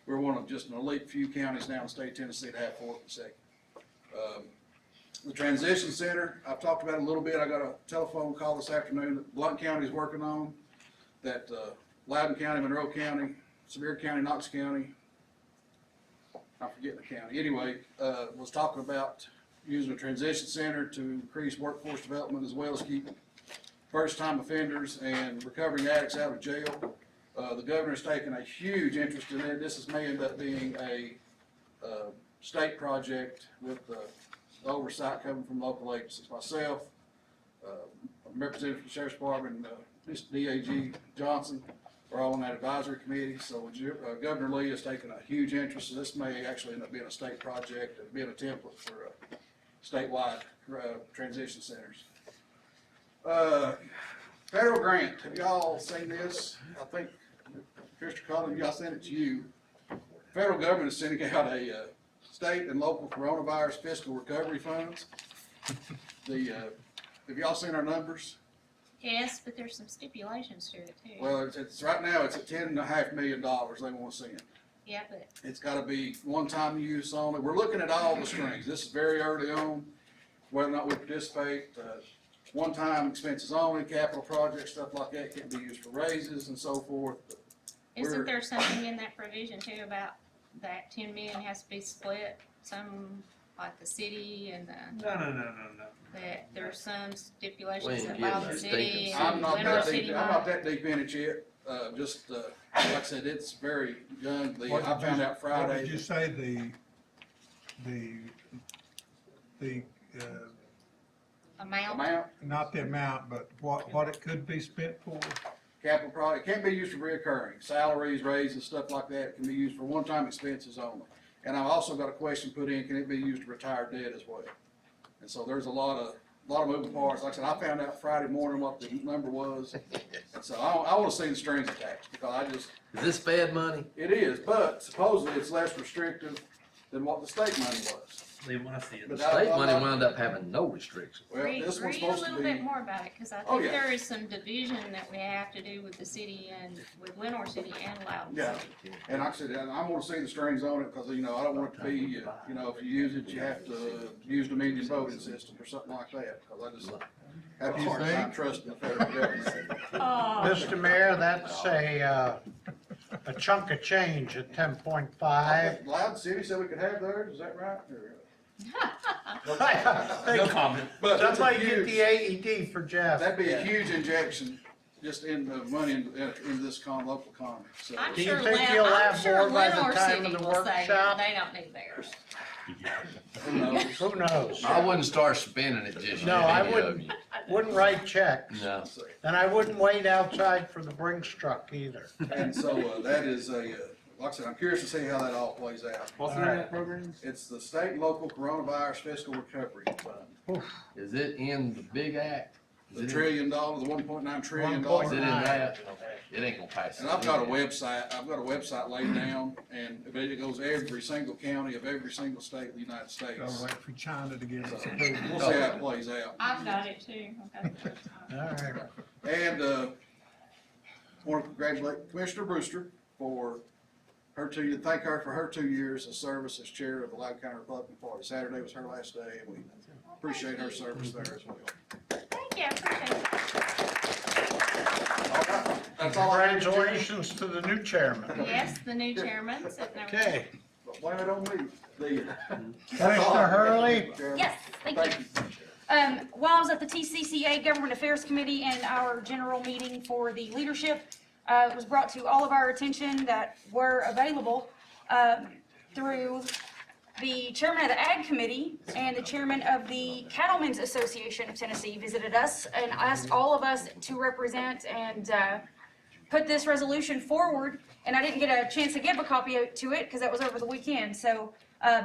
we're one of just an elite few counties now in the state of Tennessee to have fourth consecutive. The transition center, I've talked about it a little bit. I got a telephone call this afternoon that Blount County is working on, that, Loudon County, Monroe County, Sevier County, Knox County, I'm forgetting the county, anyway, was talking about using a transition center to increase workforce development as well as keep first-time offenders and recovering addicts out of jail. The governor's taken a huge interest in it. This may end up being a, state project with, oversight coming from local agencies. Myself, representative from the Sheriff's Department, Mr. DAG Johnson, are all on that advisory committee. So Governor Lee has taken a huge interest, so this may actually end up being a state project and being a template for statewide transition centers. Federal grant, have y'all seen this? I think, Mr. Cullen, y'all sent it to you. Federal government is sending out a state and local coronavirus fiscal recovery funds. Have y'all seen our numbers? Yes, but there's some stipulations to it too. Well, it's right now, it's at $10.5 million they want to send. Yeah, but It's gotta be one-time use only. We're looking at all the strings. This is very early on, whether or not we participate. One-time expenses only, capital projects, stuff like that can be used for raises and so forth. isn't there something in that provision too about that 10 million has to be split? Some, like the city and the, No. that there's some We stipulations ain't that getting allow that the city stinking I'm and not Leonard that City deep, I'm not money. that deep in it yet. Like I said, it's very young. What I did found you- out Friday. What did you say the Amount? not the amount, but what it could be spent for? Capital project, it can't be used for reoccurring, salaries, raises, stuff like that, it can be used for one-time expenses only. And I've also got a question put in, can it be used to retire debt as well? And so there's a lot of moving parts. Like I said, I found out Friday morning what the number was. And so I wanna see the strings attached, because Is this Fed money? it is, but supposedly it's less restrictive than what the state money was. Leave when I see it. The state money wound up having no restrictions. Well, Read, this one's read a supposed to little be. bit more about it, cause I Oh, think yeah. there is some division that we have to do with the city and with Lenore City and Loudon Yeah. City. And like I said, and I'm gonna see the strings on it, cause you know, I don't want it to be, you know, if you use it, you have to use the Dominion voting system or something like that, cause I just have a hard time trusting the federal government. Mr. Mayor, that's a chunk of change at 10.5. Loudon City said we could have theirs, is that right? Or- No comment. But that's a Somebody get huge- the AED for Jeff. That'd be a huge injection, just in the money in this local economy, so. I'm Do you sure think Len- you'll I'm have sure more by the Lenore time City of the will say workshop? they don't need theirs. Who knows? Who knows? I wouldn't start spending it just No, yet, I any of wouldn't. you. Wouldn't write checks. No. And I wouldn't wait outside for the Brinks truck either. And so, that is like I said, I'm curious to see how that all plays out. What's the name of that program? It's the state and local coronavirus fiscal recovery fund. Is it in the big act? Is The it $1 trillion, the $1.9 trillion. Is it in that? It ain't gonna pass. And I've got a website laid down, and it goes every single county of every single state of the United States. Gotta wait for China to get So, its approval. we'll see how it plays out. I've got it too. Okay. All right. And, want to congratulate Commissioner Brewster for thank her for her 2 years of service as chair of the Loudoun County Republican Party. Saturday was her last day, and we appreciate her service there as well. Thank you, I appreciate it. All right, that's all I have. Congratulations to the new chairman. Yes, the new chairman sitting over there. Okay. But blame it on me. Commissioner Hurley? Yes, thank you. While I was at the TCCA Government Affairs Committee and our general meeting for the leadership, it was brought to all of our attention that were available through the chairman of the Ag Committee and the chairman of the Cattlemen's Association of Tennessee visited us and asked all of us to represent and put this resolution forward. And I didn't get a chance to give a copy to it because that was over the weekend. So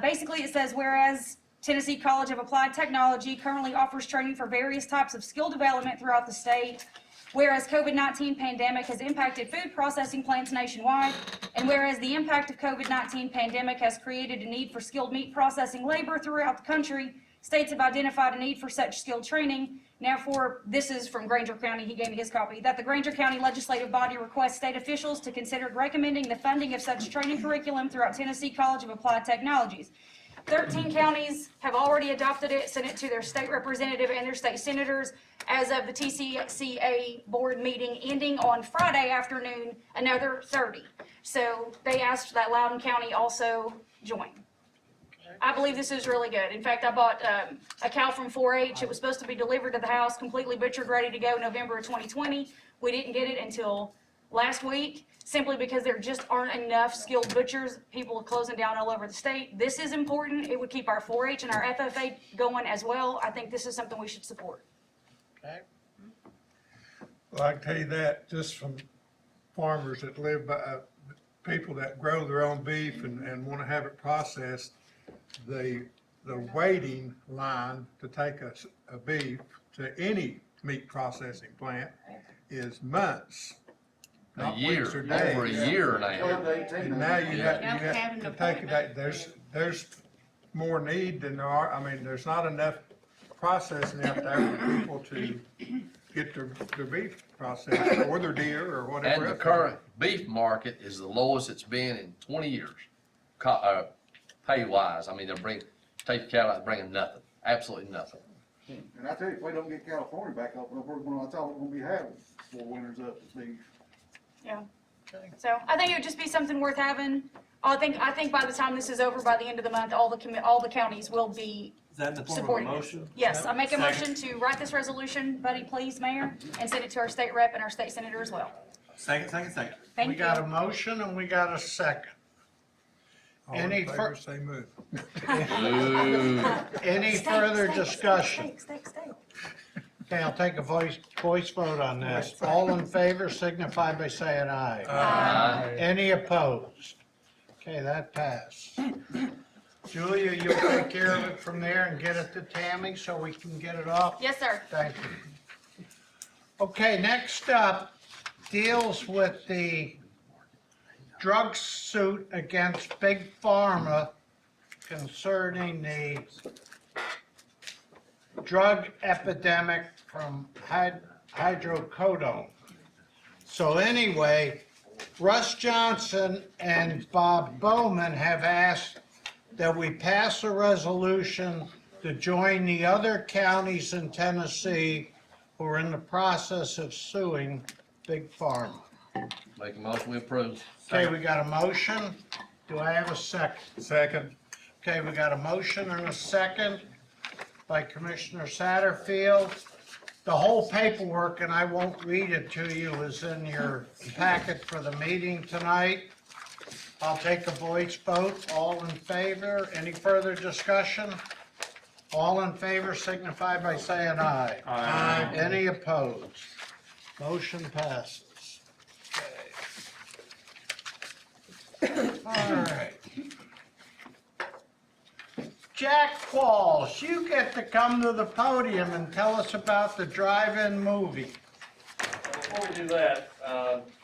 basically it says, whereas Tennessee College of Applied Technology currently offers training for various types of skill development throughout the state, whereas COVID-19 pandemic has impacted food processing plants nationwide, and whereas the impact of COVID-19 pandemic has created a need for skilled meat processing labor throughout the country, states have identified a need for such skilled training. Therefore, this is from Granger County, he gave me his copy, that the Granger County Legislative Body requests state officials to consider recommending the funding of such training curriculum throughout Tennessee College of Applied Technologies. 13 counties have already adopted it, sent it to their state representative and their state senators. As of the TCCA board meeting ending on Friday afternoon, another 30. So they asked that Loudon County also join. I believe this is really good. In fact, I bought a cow from 4-H. It was supposed to be delivered to the house, completely butchered, ready to go November of 2020. We didn't get it until last week, simply because there just aren't enough skilled butchers. People are closing down all over the state. This is important. It would keep our 4-H and our FFA going as well. I think this is something we should support. Okay. Well, I can tell you that just from farmers that live by, people that grow their own beef and want to have it processed, the waiting line to take a beef to any meat processing plant is months. A not year, weeks or over a days. year now. 12 to 18. And now you have have an to take it, there's more need than there are, I mean, there's not enough processing out there for people to get their beef processed, or their deer, or whatever. And the else. current beef market is the lowest it's been in 20 years, pay wise. I mean, take cattle out, bringing nothing, absolutely nothing. And I tell you, if we don't get California back up, that's all we're gonna be having 4 winters up to beef. Yeah. So I think it would just be something worth having. I think by the time this is over, by the end of the month, all the counties will be Is that in the form of a supporting it. motion? Yes, I make a Second. motion to write this resolution, Buddy, please, Mayor, and send it to our state rep and our state senator as well. Second. Thank We you. got a motion and we got a second. All in Any favor, say move. Any further discussion? Steak. Okay, I'll take a voice vote on this. All in favor signify by saying aye. Aye. Any opposed? Okay, that passed. Julia, you'll take care of it from there and get it to Tammy so we can get it off? Yes, sir. Thank you. Okay, next up deals with the drug suit against Big Pharma concerning the drug epidemic from hydrocodone. So anyway, Russ Johnson and Bob Bowman have asked that we pass a resolution to join the other counties in Tennessee who are in the process of suing Big Pharma. Make a motion, we approve. Okay, we got a motion. Do I have a second? Second. Okay, we got a motion and a second by Commissioner Satterfield. The whole paperwork, and I won't read it to you, is in your packet for the meeting tonight. I'll take a voice vote. All in favor? Any further discussion? All in favor signify by saying aye. Aye. Any opposed? Motion passes. Okay. All right. Jack Qualls, you get to come to the podium and tell us about the drive-in movie. Before we do that,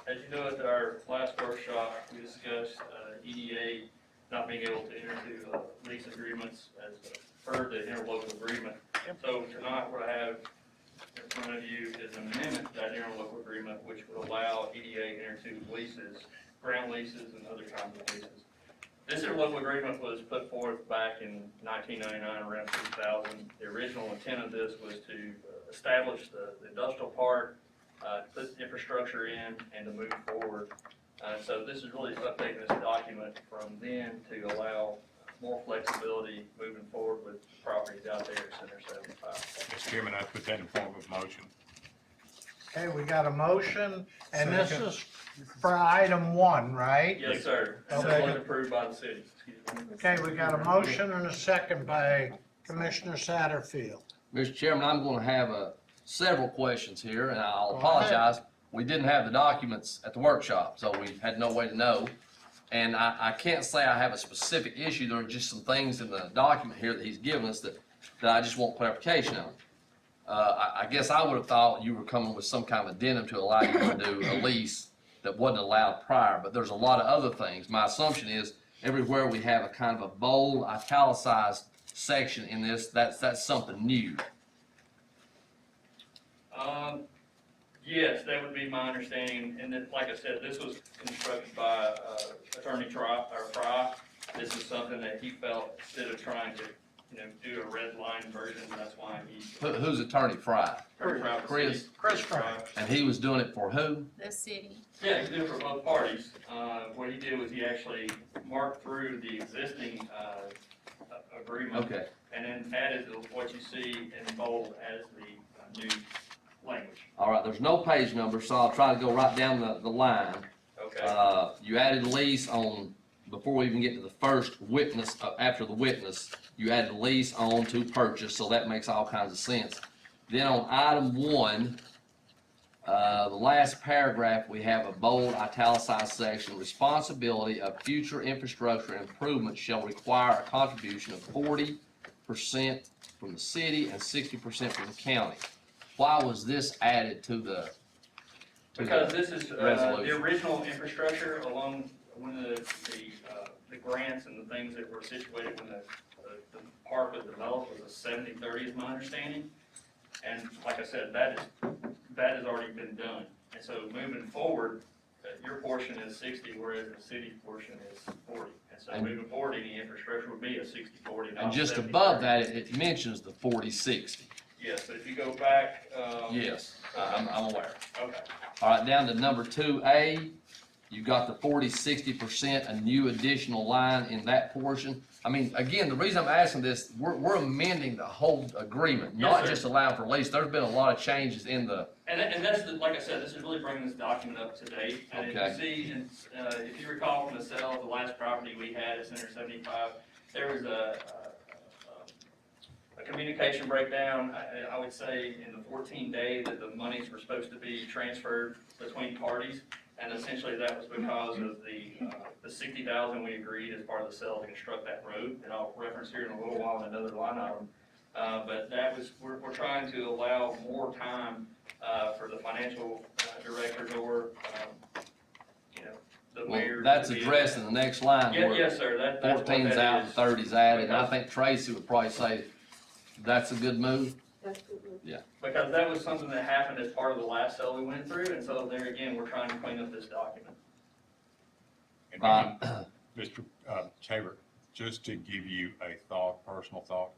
as you know, at our last workshop, we discussed EDA not being able to enter into lease agreements as per the interlocal agreement. So tonight, what I have in front of you is an amendment to that interlocal agreement, which would allow EDA to enter into leases, ground leases, and other kinds of leases. This interlocal agreement was put forth back in 1999, around 2000. The original intent of this was to establish the industrial park, put infrastructure in, and to move forward. So this is really updating this document from then to allow more flexibility moving forward with properties out there at Center 75. Mr. Chairman, I put that in form of motion. Okay, we got a motion, and this is for item 1, right? Yes, sir. And Okay. this was approved by the city. Excuse me. Okay, we got a motion and a second by Commissioner Satterfield. Mr. Chairman, I'm gonna have several questions here, and I'll Go ahead. apologize. We didn't have the documents at the workshop, so we had no way to know. And I can't say I have a specific issue. There are just some things in the document here that he's given us that I just want clarification on. I guess I would have thought you were coming with some kind of addendum to allow you to do a lease that wasn't allowed prior, but there's a lot of other things. My assumption is everywhere we have a kind of a bold, italicized section in this, that's something new. Yes, that would be my understanding, and then, like I said, this was constructed by Attorney Fry. This is something that he felt, instead of trying to, do a red line version, that's why he. Who's Attorney Fry? Attorney Fry, Chris? Chris Fry. And he was doing it for who? The city. Yeah, he did it for both parties. What he did was he actually marked through the existing agreement. Okay. And then added what you see in bold as the new language. All right, there's no page number, so I'll try to go right down the line. Okay. You added lease on, before we even get to the first witness, after the witness, you added lease on to purchase, so that makes all kinds of sense. Then on item 1, the last paragraph, we have a bold italicized section, responsibility of future infrastructure improvements shall require a contribution of 40% from the city and 60% from the county. Why was this added to the Because this is the resolution? original infrastructure along when the grants and the things that were situated when the park was developed was a 70-30 is my understanding. And like I said, that has already been done. And so moving forward, your portion is 60, whereas the city portion is 40. And so moving forward, any infrastructure would be a 60-40, not And just 70-30. above that, it mentions the 40-60. Yes, but if you go back. Yes, I'm aware. Okay. All right, down to number 2A, you got the 40-60%, a new additional line in that portion. I mean, again, the reason I'm asking this, we're amending the whole agreement, not sir. just allowing for lease. There's been a lot of changes in the, And that's, like I said, this is really bringing this document up to date. And if Okay. you see, if you recall from the sale of the last property we had at Center 75, there was a communication breakdown, I would say, in the 14 days that the monies were supposed to be transferred between parties. And essentially that was because of the $60,000 we agreed as part of the sale to construct that road, and I'll reference here in a little while in another line item. But that was, we're trying to allow more time for the financial directors or, the Well, mayor. that's to be addressed in the next line Yeah, where yes, sir, that's what 14's that out and is. 30's added, and I Because- think Tracy would probably say that's a good move. Because that was something that happened as part of the last sale we went through, and so there again, we're trying to clean up this document. And Bob. Mr. Tabor, just to give you a thought, personal thought,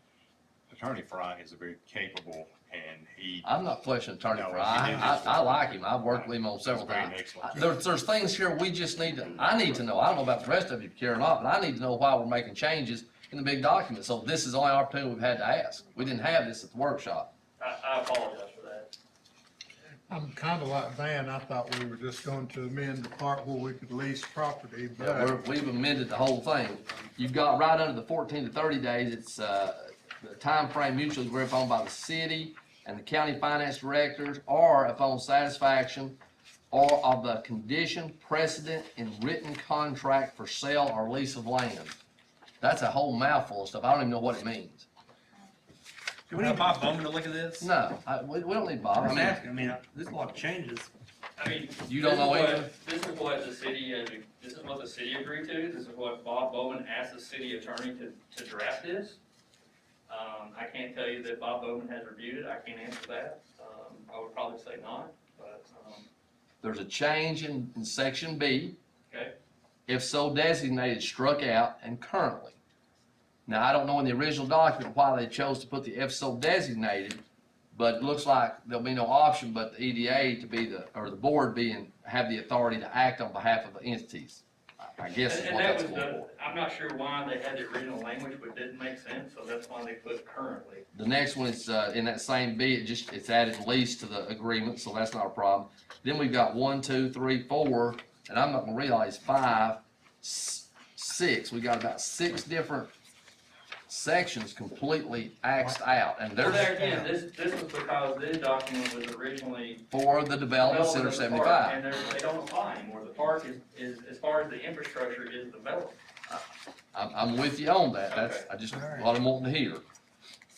Attorney Fry is a very capable and he. I'm not questioning Attorney No, Fry. he did I like him. I've worked with him on He's several very times. excellent. There's things here we just need to, I need to know. I don't know about the rest of you care or not, but I need to know why we're making changes in the big document. So this is the only opportunity we've had to ask. We didn't have this at the workshop. I apologize for that. I'm kinda like Van, I thought we were just going to amend the part where we could lease property, Yeah, but we've amended the whole thing. You've got right under the 14 to 30 days, it's, the time frame mutually agreed upon by the city and the county finance directors, or upon satisfaction or of the condition precedent in written contract for sale or lease of land. That's a whole mouthful of stuff. I don't even know what it means. Do we need Bob Bowman to look at this? No, we don't need Bob. I I'm mean, asking, I mean, there's a lot of changes. I mean. You don't know either? This is what the city, this is what the city agreed to, this is what Bob Bowman asked the city attorney to draft this. I can't tell you that Bob Bowman has reviewed it, I can't answer that, I would probably say not, but, there's a change in section B. okay. If so designated, struck out, and currently. Now, I don't know in the original document why they chose to put the if so designated, but it looks like there'll be no option but the EDA to be or the board have the authority to act on behalf of the entities. I guess is And what that that's was going for. I'm not sure why they had the original language, but it didn't make sense, so that's why they put currently. The next one is, in that same B, it's added lease to the agreement, so that's not a problem. Then we've got 1, 2, 3, 4, and I'm not gonna realize 5, 6. We got about 6 different sections completely axed out, and Well, there there's again, this was because this document was originally. for the development center developed as a park, 75. And they don't apply anymore, the park is, as far as the infrastructure is developed. I'm with you on that, that's, I just, what I'm wanting to hear.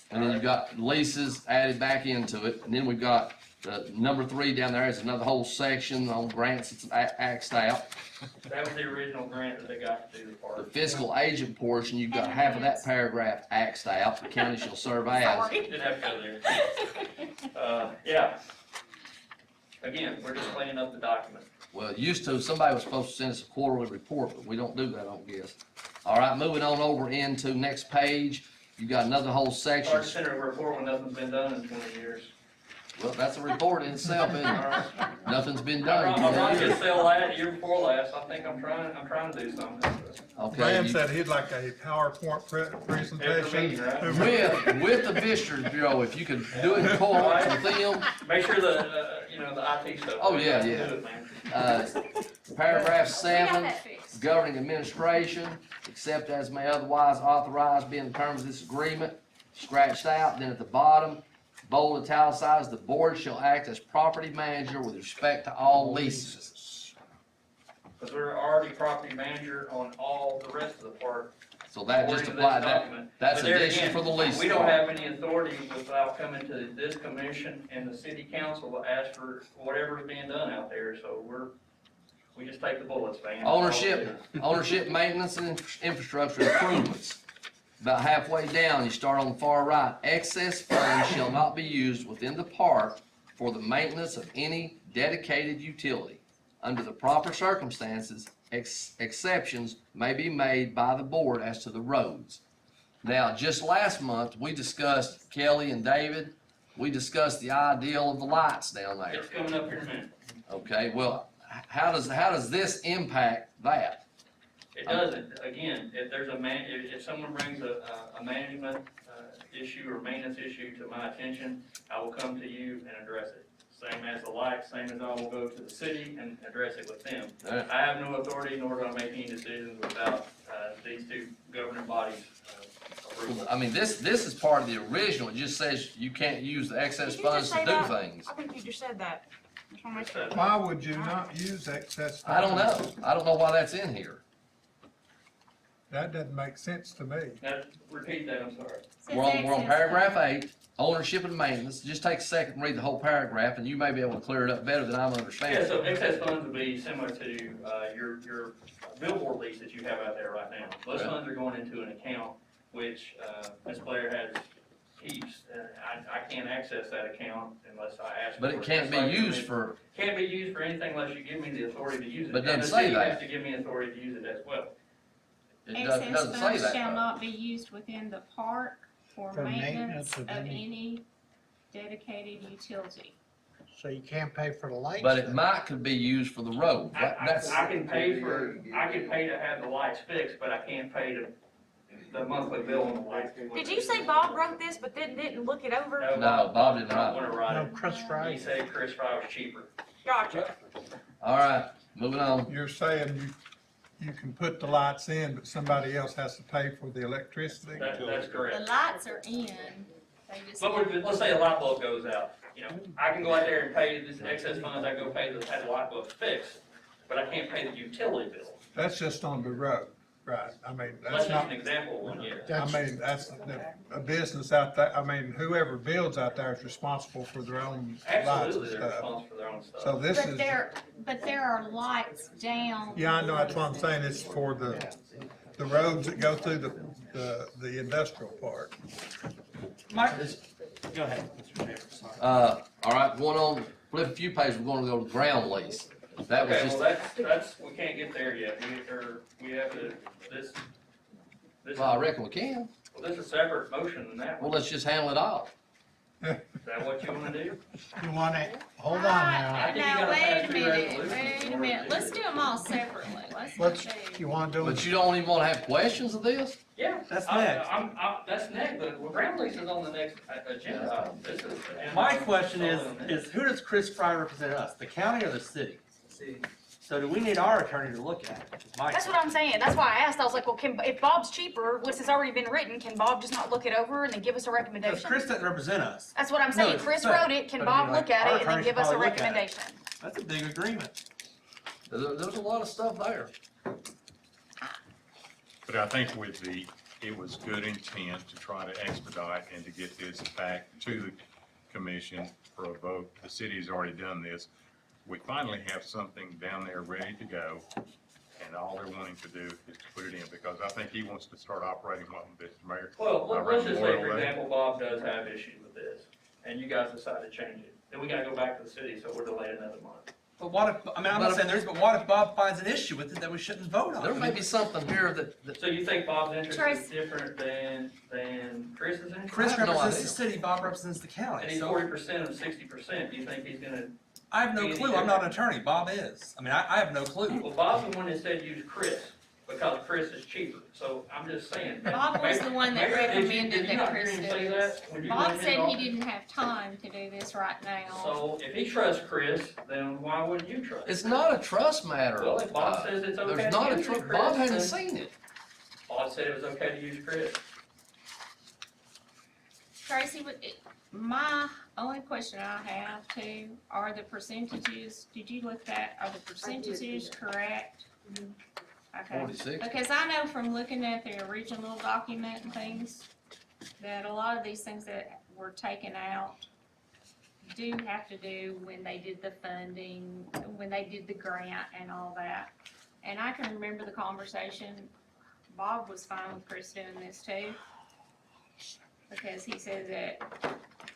And then you've got leases added back into it, and then we've got the number 3 down there is another whole section on grants that's axed out. That was the original grant that they got to do the The park. fiscal agent portion, you've got half of that paragraph axed out, the county shall serve as. Didn't have to go there. Yeah. Again, we're just cleaning up the document. Well, it used to, somebody was supposed to send us a quarterly report, but we don't do that, I don't guess. All right, moving on over into next page, you've got another whole section. Hard to send a report when nothing's been done in 20 years. Well, that's a report in itself, isn't it? Nothing's been done. I'm trying to get sale last, year before last, I think I'm trying to do something. Okay. Van you- said he'd like a PowerPoint presentation. Every meeting, With the Visitors Bureau, if you could do it in co-op with them. Make sure the, the IT stuff. Oh, yeah, yeah. Do it, man. Paragraph We got 7, that fixed. governing administration, except as may otherwise authorized be in the terms of this agreement, scratched out. Then at the bottom, bold italicized, the board shall act as property manager with respect to all leases. Because we're already property manager on all the rest of the park. So that just according to this applied, document. that's But there addition again, for the lease. We don't have any authority without coming to this commission and the city council to ask for whatever's being done out there, so we just take the bullets, man. Ownership, maintenance, and infrastructure improvements. About halfway down, you start on the far right. Excess funds shall not be used within the park for the maintenance of any dedicated utility. Under the proper circumstances, exceptions may be made by the board as to the roads. Now, just last month, we discussed, Kelly and David, we discussed the ideal of the lights down there. It's coming up here in a minute. Okay, well, how does this impact that? It doesn't, again, if there's if someone brings a management issue or maintenance issue to my attention, I will come to you and address it. Same as the lights, same as I will go to the city and address it with them. Yeah. I have no authority nor do I make any decisions without these two governing bodies' approval. I mean, this is part of the original, it just says you can't use the excess Did you funds just to say do that? things. I think you just said that. Just wanna make sure. Why would you not use excess funds? I don't know why that's in here. That doesn't make sense to me. Now, repeat that, I'm sorry. We're on paragraph 8, ownership and maintenance, just take a second and read the whole paragraph, and you may be able to clear it up better than I'm Yeah, understanding. so excess funds would be similar to, your billboard lease that you have out there right now. Those Okay. funds are going into an account which, Ms. Blair keeps. I can't access that account unless I ask for it. But it can't be Just like used for, Can't be used for anything unless you give me the authority to use it. But it doesn't And the say city that. has to give me authority to use it as well. it doesn't say Funds that. shall though. not be used within the park for For maintenance maintenance of of any- any dedicated utility. So you can't pay for the lights? But it then? could be used for the road. That's, I can pay to have the lights fixed, but I can't pay the monthly bill on the lights. Did you say Bob wrote this but then didn't look it over? No, Bob didn't write it. Want to write No, it. Chris Fry. He said Chris Fry was cheaper. Gotcha. all right, moving on. You're saying you can put the lights in, but somebody else has to pay for the electricity? That's The correct. lights are in, they just. Let's say a light bulb goes out, I can go out there and pay this excess funds, I go pay have the light bulb fixed, but I can't pay the utility bill. That's just on the road, right? I mean, That's that's just not, an example of one, yes. I mean, that's a business out there, I mean, whoever builds out there is responsible for their own lights and Absolutely, they're stuff. responsible for their own stuff. So this But is, there are lights down. yeah, I know, that's what I'm saying, it's for the roads that go through the industrial park. Mike, go ahead, Mr. Chairman, sorry. All right, going on, flip a few pages, we're gonna go to ground lease. That was Okay, just, well, that's, we can't get there yet, we have to, this, well, I reckon we can. well, this is a separate motion than that Well, one. let's just handle it all. Is that what you wanna do? You want it, hold on now. I think you Now, gotta wait pass a two minute, resolutions wait in a order minute, to let's do do it. them all separately, let's Let's, not do. you wanna do But it? you don't even wanna have questions of this? Yeah. That's I- next. That's next, but ground lease is on the next agenda item. This is. My question is who does Chris Fry represent us, the county or the city? See, So do we need our attorney to look at it? Is my That's what I'm saying. That's why I asked. I was like, well, if Bob's cheaper, this has already been written, can Bob just not look it over and then give us a Because recommendation? Chris doesn't represent us. That's what I'm No, saying. it's Chris set. wrote it. Can But Bob I mean, look at our it and then attorney give should us a probably look at it. recommendation? That's a big agreement. There's a lot of stuff there. But I think it was good intent to try to expedite and to get this back to the commission for a vote. The city's already done this. We finally have something down there ready to go, and all they're wanting to do is to put it in, because I think he wants to start operating what Mr. Mayor. Well, let's just say, Memorial for Day. example, Bob does have issues with this, and you guys decide to change it. Then we gotta go back to the city, so we're delayed another month. But what if, I mean, I'm not saying there is, but what if Bob finds an issue with it that we shouldn't vote on? There may be something here that So you think Bob's interest Trace- is different than Chris's interest? Chris I have no represents idea. the city, Bob represents the And county, he's so 40% of 60%, do you think he's gonna, I have no Any clue, I'm not an attorney, Bob is. I mean, I have no clue. well, Bob's the one that said use Chris, because Chris is cheaper, so I'm just saying. Bob was the one that Mayor, did you- recommended did you that not Chris hear him do say this. that when you Bob went said in he on- didn't have time to do this right now. So if he trusts Chris, then why wouldn't you trust? it's not a trust matter. Well, if Bob says it's okay There's to not a use trust, Chris, Bob hasn't then- seen it. Bob said it was okay to use Chris. Tracy, my only question I have too, are the percentages, did you look at, are the percentages correct? Okay, 46. because I know from looking at the original document and things, that a lot of these things that were taken out do have to do when they did the funding, when they did the grant and all that. And I can remember the conversation, Bob was fine with Chris doing this too. Because he said that,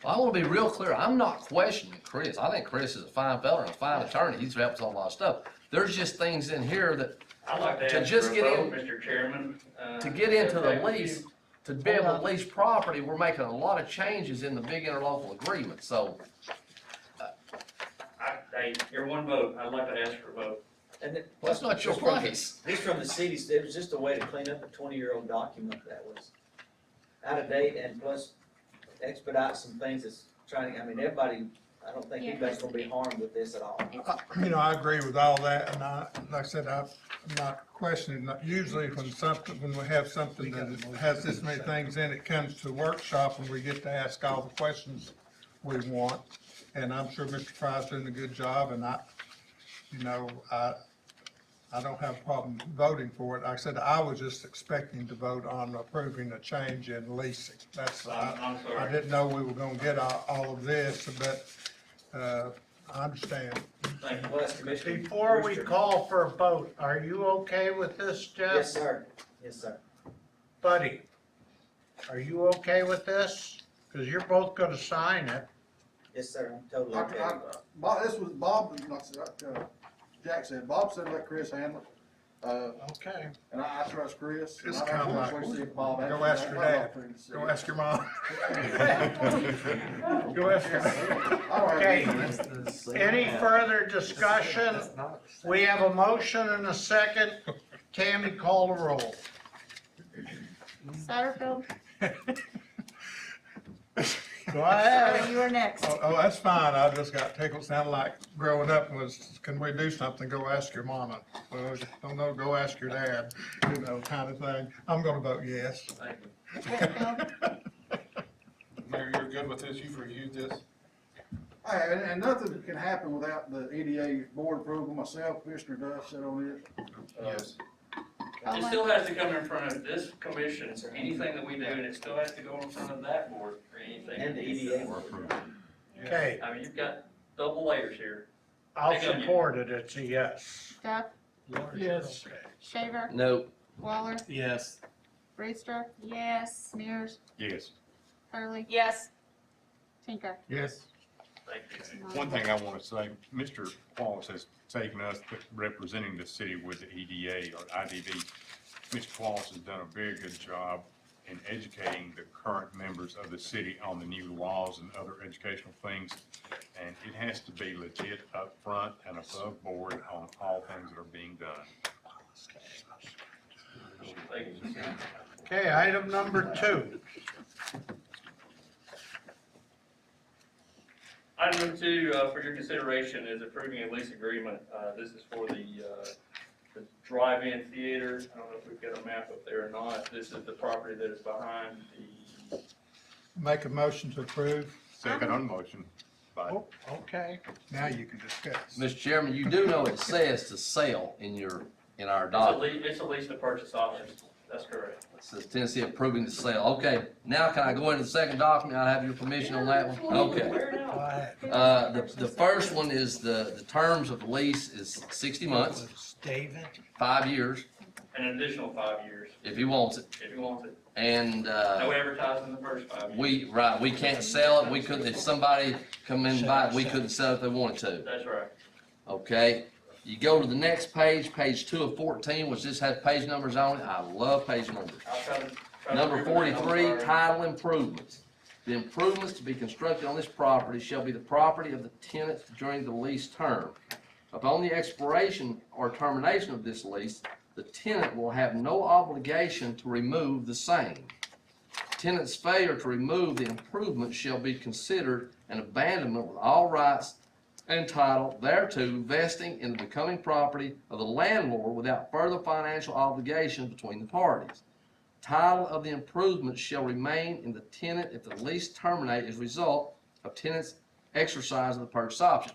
I wanna be real clear, I'm not questioning Chris. I think Chris is a fine fella and a fine attorney. He's helped us on a lot of stuff. There's just things in here that, I'd like to To ask just for a get vote, in- Mr. Chairman. to get into the okay with you. lease, to be able to lease property, we're making a lot of changes in the big interlocal agreement, so. Hey, you're one vote, I'd like to ask for a vote. and it. Well, that's not your this from the- place. This from the city, it was just a way to clean up a 20-year-old document that was out of date and plus expedite some things that's trying to, I mean, everybody, I don't think Yeah, anybody's gonna be harmed with this at all. You know, I agree with all that, and like I said, I'm not questioning, usually when we have something that has this many things in it, comes to workshop and we get to ask all the questions we want, and I'm sure Mr. Fry's doing a good job, and I don't have a problem voting for it. Like I said, I was just expecting to vote on approving a change in leasing. That's, I'm I sorry. didn't know we were gonna get all of this, but, I understand. Thank you. Well, that's Commissioner Before we Brewster. call for a vote, are you okay with this, Jeff? Yes, sir. Yes, sir. Buddy, are you okay with this? Cause you're both gonna sign it. Yes, sir. I'm totally okay. Bob, this was Bob, like I said, Jack said, Bob said let Chris handle it. Okay. And I trust Chris. and It's I kinda just like, wanna see if Bob go actually- ask your dad. Go ask your mom. Go ask your dad. Okay, any further discussion? We have a motion and a second. Tammy, call the roll. Satterfield, Go ahead. you are next. Oh, that's fine. I just got tickled. Sounded like growing up was, can we do something? Go ask your mama. Well, don't know, go ask your dad, you know, kind of thing. I'm gonna vote yes. Thank you. Mayor, you're good with this, you've reviewed this? And nothing can happen without the EDA board approval. Myself, Commissioner Duff said on it. Yes. It still has to come in front of this commission, so anything that we do, and it still has to go in front of that board for anything. And the EDA. Or approved. Okay, I mean, you've got double layers here. I'll support it. It's a yes. Duff, Yes. Shaver, No, Waller, Yes. Brewster. Yes. Mears, Yes. Hurley. Yes. Tinker. Yes. Thank you. One thing I want to say, Mr. Wallace has taken us representing the city with the EDA or IDB. Mr. Wallace has done a very good job in educating the current members of the city on the new laws and other educational things. And it has to be legit up front and above board on all things that are being done. Thank you. Okay, item number 2. Item number 2, for your consideration is approving a lease agreement. This is for the drive-in theater. I don't know if we've got a map up there or not. This is the property that is behind the, Make a motion to approve. Second on motion. Oh, okay. Now you can discuss. Mr. Chairman, you do know it says to sell in our document. it's a lease to purchase option. That's correct. It says Tennessee approving the sale. Okay, now can I go into the second document? I have your permission on that one? Okay. Go ahead. The first one is the terms of the lease is 60 months, David? 5 years, An additional 5 years, if he wants it. if you want it. And, No advertising in the first 5 years. we can't sell it. We couldn't, if somebody come in and buy it, we couldn't sell it if they wanted to. That's right. Okay? You go to the next page, page 2 of 14, which just has page numbers on it. I love page numbers. I'll try to Number remember that. I'm 43, sorry. title improvements. The improvements to be constructed on this property shall be the property of the tenant during the lease term. Upon the expiration or termination of this lease, the tenant will have no obligation to remove the same. Tenant's failure to remove the improvement shall be considered an abandonment with all rights and title thereto vesting in the becoming property of the landlord without further financial obligation between the parties. Title of the improvement shall remain in the tenant if the lease terminates as a result of tenant's exercise of the purchase option.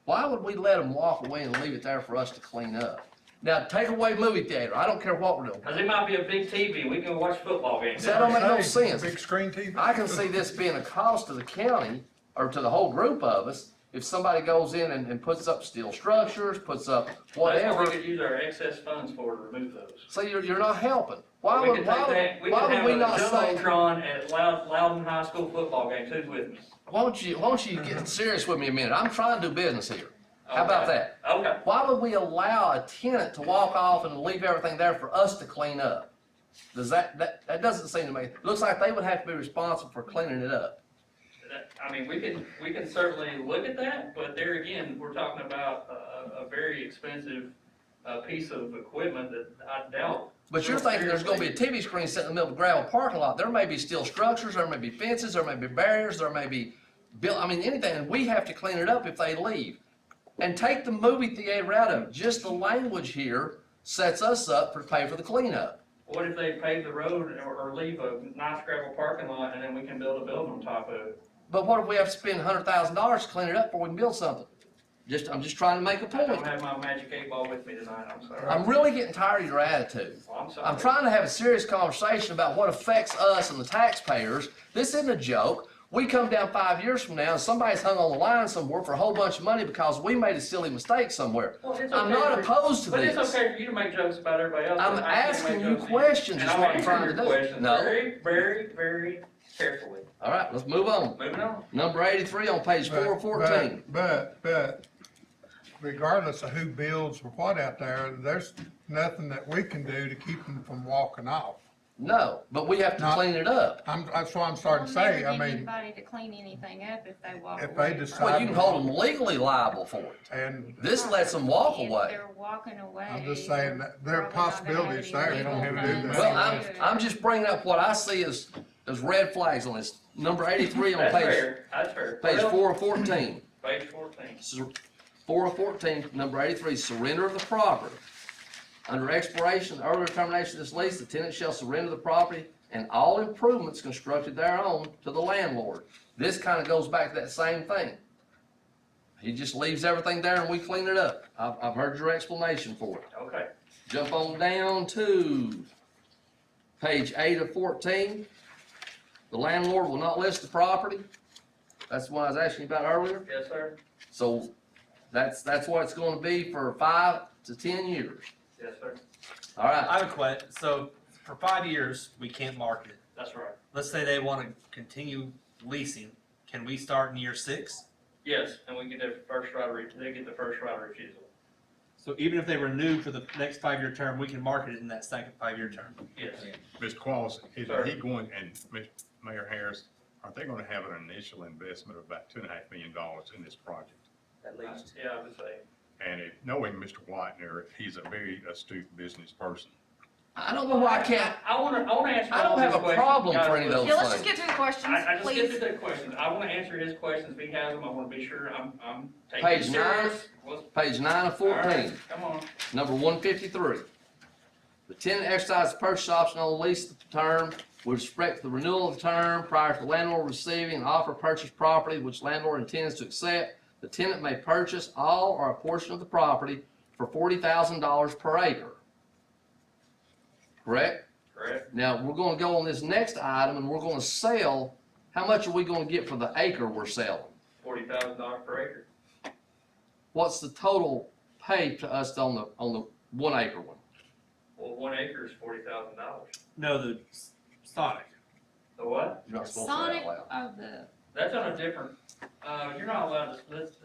Why would we let them walk away and leave it there for us to clean up? Now, take away movie theater, I don't care what we're doing. Cause it might be a big TV, we can watch football games. That don't make no sense. Big screen TV. I can see this being a cost to the county, or to the whole group of us, if somebody goes in and puts up steel structures, puts up That's what whatever. we could use our excess funds for to remove those. So you're not helping. Why We would, could why take would, that, we why could would have we a not say, Jumbotron at Loudon High School football games, who's with me? why don't you get serious with me a minute? I'm trying to do business here. How about Okay. that? Okay, Why would we allow a tenant to walk off and leave everything there for us to clean up? Does that doesn't seem to me, it looks like they would have to be responsible for cleaning it up. I mean, we can certainly look at that, but there again, we're talking about a very expensive, piece of equipment that I doubt. But you're thinking there's gonna be a TV screen sitting in the middle of a gravel parking lot. There may be steel structures, there may be fences, there may be barriers, there may be anything, and we have to clean it up if they leave. And take the movie theater out of it. Just the language here sets us up to pay for the cleanup. What if they pave the road or leave a nice gravel parking lot and then we can build a building on top of it? But what if we have to spend $100,000 to clean it up before we can build something? I'm just trying to make a I don't point. have my magic 8 ball with me tonight, I'm sorry. I'm really getting tired of your attitude. Well, I'm sorry. I'm trying to have a serious conversation about what affects us and the taxpayers. This isn't a joke. We come down 5 years from now and somebody's hung on the line somewhere for a whole bunch of money because we made a silly mistake somewhere. Well, it's I'm okay not for- opposed to But it's this. okay for you to make jokes about everybody else. I'm but I can't asking make you jokes at questions, And is I'm what I'm trying answering to your do. questions No. very, very, very carefully. All right, let's move on. Moving on. Number 83 on page 414. But regardless of who builds or what out there, there's nothing that we can do to keep them from walking off. No, but we have to clean it up. That's what I'm starting to say, I We'll never mean, give anybody to clean anything up if they walk if away. they decide. Well, you can hold them legally liable for it. And This lets them walk If away. they're walking away. I'm just saying that there are probably not gonna possibilities have there, any they don't have to legal do funds. that. Well, I'm just bringing up what I see as red flags on this. Number 83 on That's page fair, that's fair. page Well, 414. Page 14. 414, number 83, surrender of the property. Under expiration, earlier termination of this lease, the tenant shall surrender the property and all improvements constructed thereon to the landlord. This kind of goes back to that same thing. He just leaves everything there and we clean it up. I've heard your explanation for it. Okay. Jump on down to page 8 of 14. The landlord will not list the property. That's what I was asking you about earlier. Yes, sir. So that's what it's gonna be for 5 to 10 years. Yes, sir. All right, I have a question. So for 5 years, we can't market it. That's right. Let's say they want to continue leasing. Can we start in year 6? Yes, and we get their first right of, they get the first right of refusal. So even if they renew for the next 5-year term, we can market it in that second 5-year term. Yes. Mr. Qualls, is Sir. he going, and Mayor Harris, are they gonna have an initial investment of about $2.5 million in this project? At least. Yeah, I would say. And if, knowing Mr. Whitener, he's a very astute business person. I don't know why I can't, I wanna answer I don't all his have a questions. problem Guys, for any of those Yeah, let's just things. get through the questions, I just get please. to the questions. I wanna answer his questions. If he has them, I wanna be sure I'm taking Page it 9. serious. Well, Page 9 of 14. all right, come on. Number 153. The tenant exercises the purchase option on the lease term with respect to the renewal of the term prior to the landlord receiving an offer to purchase property which landlord intends to accept. The tenant may purchase all or a portion of the property for $40,000 per acre. Correct? Correct. Now, we're gonna go on this next item and we're gonna sell, how much are we gonna get for the acre we're selling? $40,000 per acre. What's the total pay to us on the 1 acre one? Well, 1 acre is $40,000. No, the Sonic. The what? You're not supposed to say Sonic that loud. of the, That's on a different, you're not allowed to, that's,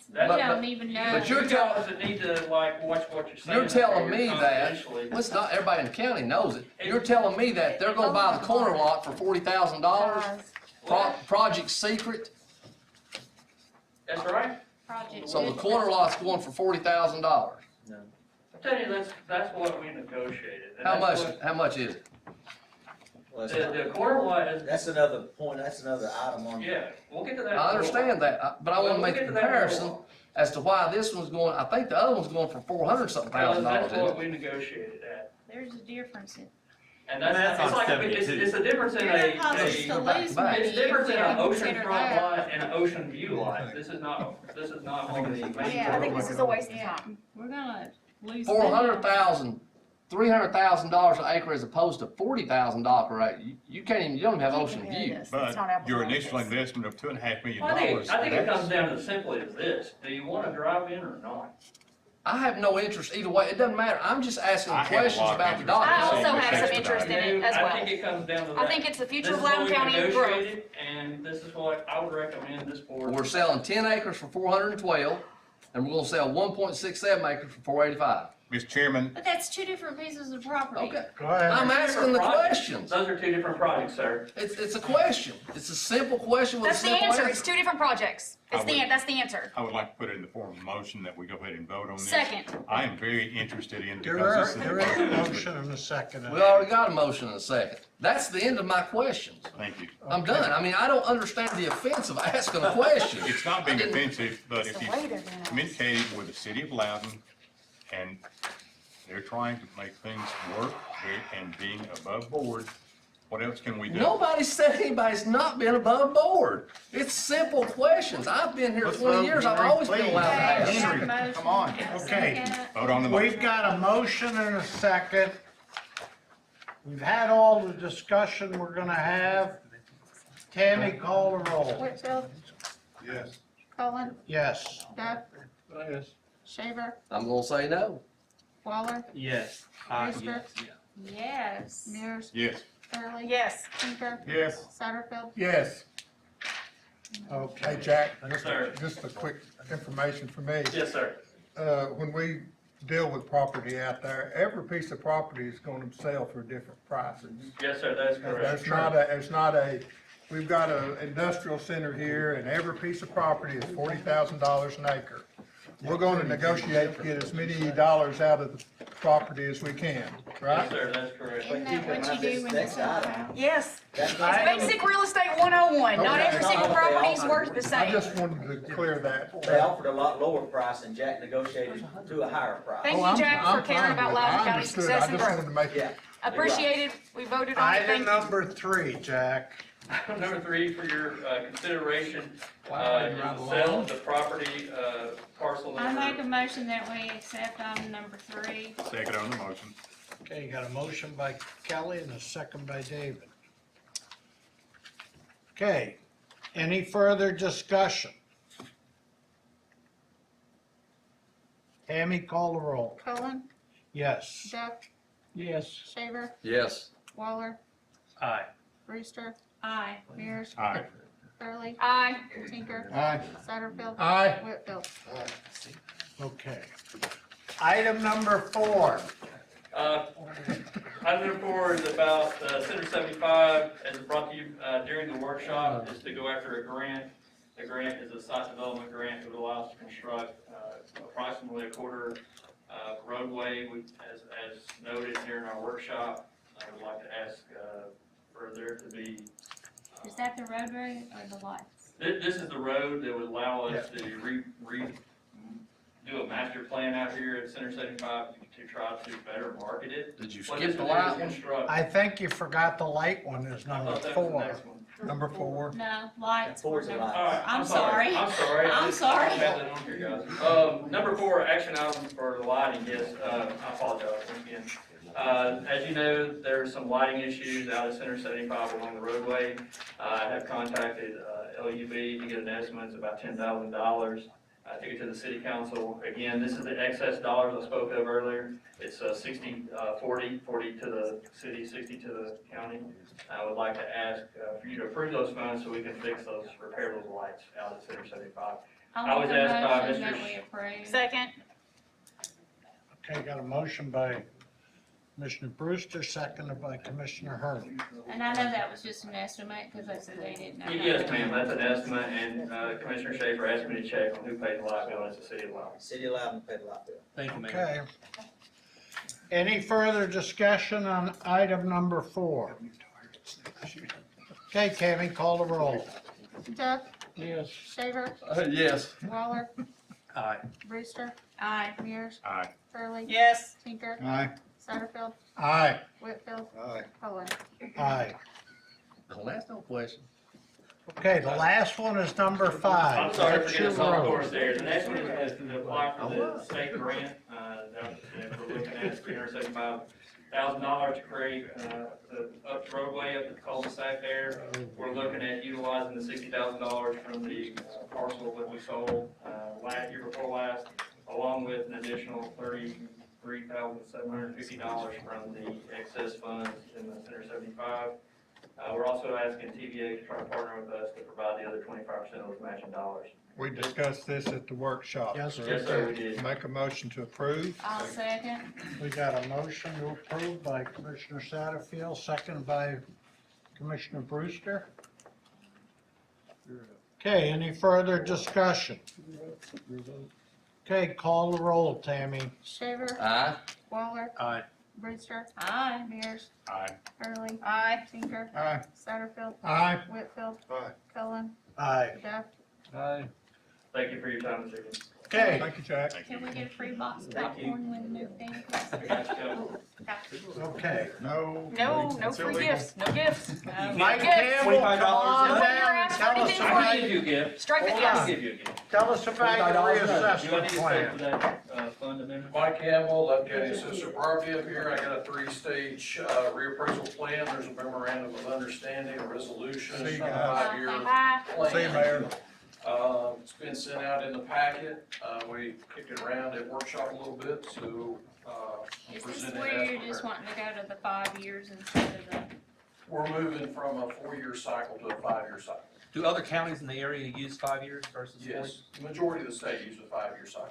we But- don't even know. but you're you guys that need to like watch what you're saying. You're telling up me here that, confidentially. well, it's not, everybody in the county knows it. You're telling me that they're gonna buy the corner lot for $40,000? Project secret, That's right. Project. so the corner lot's going for $40,000. I tell you, that's what we negotiated. and How that's much, how much is it? Well, it's The corner lot is, That's another point, that's another item on. yeah, we'll get to that. I understand that, but I wanna Well, make we'll a get to that in a comparison little as to why this one's going, I think the other one's going for $400-something Well, thousand that's dollars, what we negotiated at. There's a difference in. And And that's it's on like, 72. it's a difference in You're a, supposed to Go back lose to back. money it's different if in we an don't ocean consider front that. lot and an ocean view lot. This is not on the main. Yeah, I think this is a waste of Yeah, time. we're gonna lose. money. $400,000, $300,000 an acre as opposed to $40,000 per acre. You can't even, you don't even have ocean view. But your initial investment of $2.5 million. I think it that's- comes down to simply as this, do you wanna drive in or not? I have no interest either way. It doesn't matter. I'm just asking I have a questions lot of about the interest. document. I also Same have some with interest in it as I well. think it comes down to that. I think it's the future of This is what Loudon we County and growth. negotiated, and this is what I would recommend this board. We're selling 10 acres for 412, and we're gonna sell 1.67 acres for 485. Mr. Chairman, But that's two different pieces of property. Okay. Go ahead. I'm asking the questions. Those are two different projects, sir. It's a question. It's a simple question with a That's the simple answer, answer. it's 2 different projects. I would- That's the answer. I would like to put it in the form of a motion that we go ahead and vote on this. Second. I am very interested in, There because this is. is a motion and a second. We already got a motion in a second. That's the end of my questions. Thank you. I'm done. I mean, I don't understand the offense of asking a question. It's not being I didn't- offensive, but It's if the you way they're doing it. communicated with the city of Loudon, and they're trying to make things work and being above board, What else can we do? Nobody said anybody's not been above board. It's simple questions. I've been here Let's 20 vote, years, I've Henry, always been please. allowed to Okay, ask. we have a motion. come on. A Okay. second. Vote on the motion. We've got a motion and a second. We've had all the discussion we're gonna have. Tammy, call the roll. Whitfield, Yes. Cullen, Yes. Duff, Yes. Shaver, I'm gonna say no. Waller, Yes. Brewster, Yes. Mears, Yes. Fairley. Yes. Tinker, Yes. Satterfield. Yes. Okay, Jack, Yes, sir. just a quick information for me. Yes, sir. When we deal with property out there, every piece of property is gonna sell for different prices. Yes, sir, that's correct. There's not a, we've got an industrial center here and every piece of property is $40,000 an acre. We're gonna negotiate to get as many dollars out of the property as we can, Yes, right? sir, that's correct. Isn't that what you do when you sell a house? Yes. That's It's basic real estate 101. Not every single property is worth the I same. just wanted to clear that. They offered a lot lower price and Jack negotiated to a higher price. Thank Oh, you, Jack, I'm for caring fine about with it. Loudoun I County's understood. success and I just growth. wanted to make Yeah. Appreciated. We voted on it. Item Thank you. number 3, Jack. Number 3 for your consideration, Wow, is right the along. sale of the property, parcel I make number. a motion that we accept item number 3. Second on the motion. Okay, you got a motion by Kelly and a second by David. Okay, any further discussion? Tammy, call the roll. Cullen, Yes. Duff, Yes. Shaver, Yes. Waller, Aye. Brewster, Aye. Mears, Aye. Fairley, Aye. Tinker, Aye. Satterfield. Aye. Whitfield. Okay. Item number 4. Item number 4 is about Center 75, as brought to you during the workshop, is to go after a grant. The grant is a site development grant that would allow us to construct approximately a quarter roadway. As noted during our workshop, I would like to ask for there to be, Is that the roadway or the lights? this is the road that would allow us to do a master plan out here at Center 75 to try to better market it. Did you What skip this the would do is light one? construct- I think you forgot the light one is I number thought that was the 4. next one. Number 4. No, lights. were Four's a number light. four. All right, I'm sorry. I'm sorry. I'm sorry. I had that on here, guys. Number 4, action item for the lighting, yes, I apologize once again. As you know, there's some lighting issues out at Center 75 along the roadway. I have contacted LUB to get an estimate, it's about $10,000. I took it to the city council. Again, this is the excess dollars I spoke of earlier. It's 60-40, 40 to the city, 60 to the county. I would like to ask for you to approve those funds so we can repair those lights out at Center 75. I I'll was make a asked by motion Mr. that we approve. Second. Okay, got a motion by Commissioner Brewster, seconded by Commissioner Hurley. And I know that was just an estimate, because they said they didn't know. Yes, ma'am, that's an estimate, and Commissioner Schaefer asked me to check on who pays the light bill, and it's the city of Loudon. City of Loudon paid a lot bill. Thank you, Mayor. Okay. Any further discussion on item number 4? Okay, Tammy, call the roll. Duff, Yes. Shaver, Yes. Waller, Aye. Brewster, Aye. Mears, Aye. Fairley. Yes. Tinker, Aye. Satterfield, Aye. Whitfield, Aye. Cullen. Aye. Don't ask no question. Okay, the last one is number 5. I'm sorry for That's getting your us off road. course there. The next one is to apply for the state grant, that we're looking at $375,000 to create, the roadway up at the cul-de-sac there. We're looking at utilizing the $60,000 from the parcel that we sold, year before last, along with an additional $33,750 from the excess funds in the Center 75. We're also asking TVA to try to partner with us to provide the other 25% of those matching dollars. We discussed this at the workshop. Yes, sir. Yes, sir, we did. Make a motion to approve. I'll second. We got a motion to approve by Commissioner Satterfield, seconded by Commissioner Brewster. Okay, any further discussion? Okay, call the roll, Tammy. Shaver, Aye. Waller, Aye. Brewster, Aye. Mears, Aye. Fairley, Aye. Tinker, Aye. Satterfield, Aye. Whitfield, Aye. Cullen, Aye. Duff. Aye. Thank you for your time this evening. Okay, Thank you, Jack. Can we get a free box of popcorn when the new thing comes? okay. No. No free gifts, no gifts. Mike Campbell, come on $25. down and tell us Nobody I about, can give you a gift. Strike the Hold I gifts. on. can give you a gift. tell us about your Do I reassessment need to pay plan. for that, fund amendment? Mike Campbell, Loudon County Assessor Property up here. I got a three-stage reappraisal plan. There's a memorandum of understanding, a resolution, See you a guys. 5-year Bye. plan. See you, Mayor. It's been sent out in the packet. We kicked it around at workshop a little bit, so, I'm Is this presenting where as you're just prepared. wanting to go to the 5 years instead of the? We're moving from a 4-year cycle to a 5-year cycle. Do other counties in the area use 5 years versus 4? Yes, the majority of the state uses a 5-year cycle.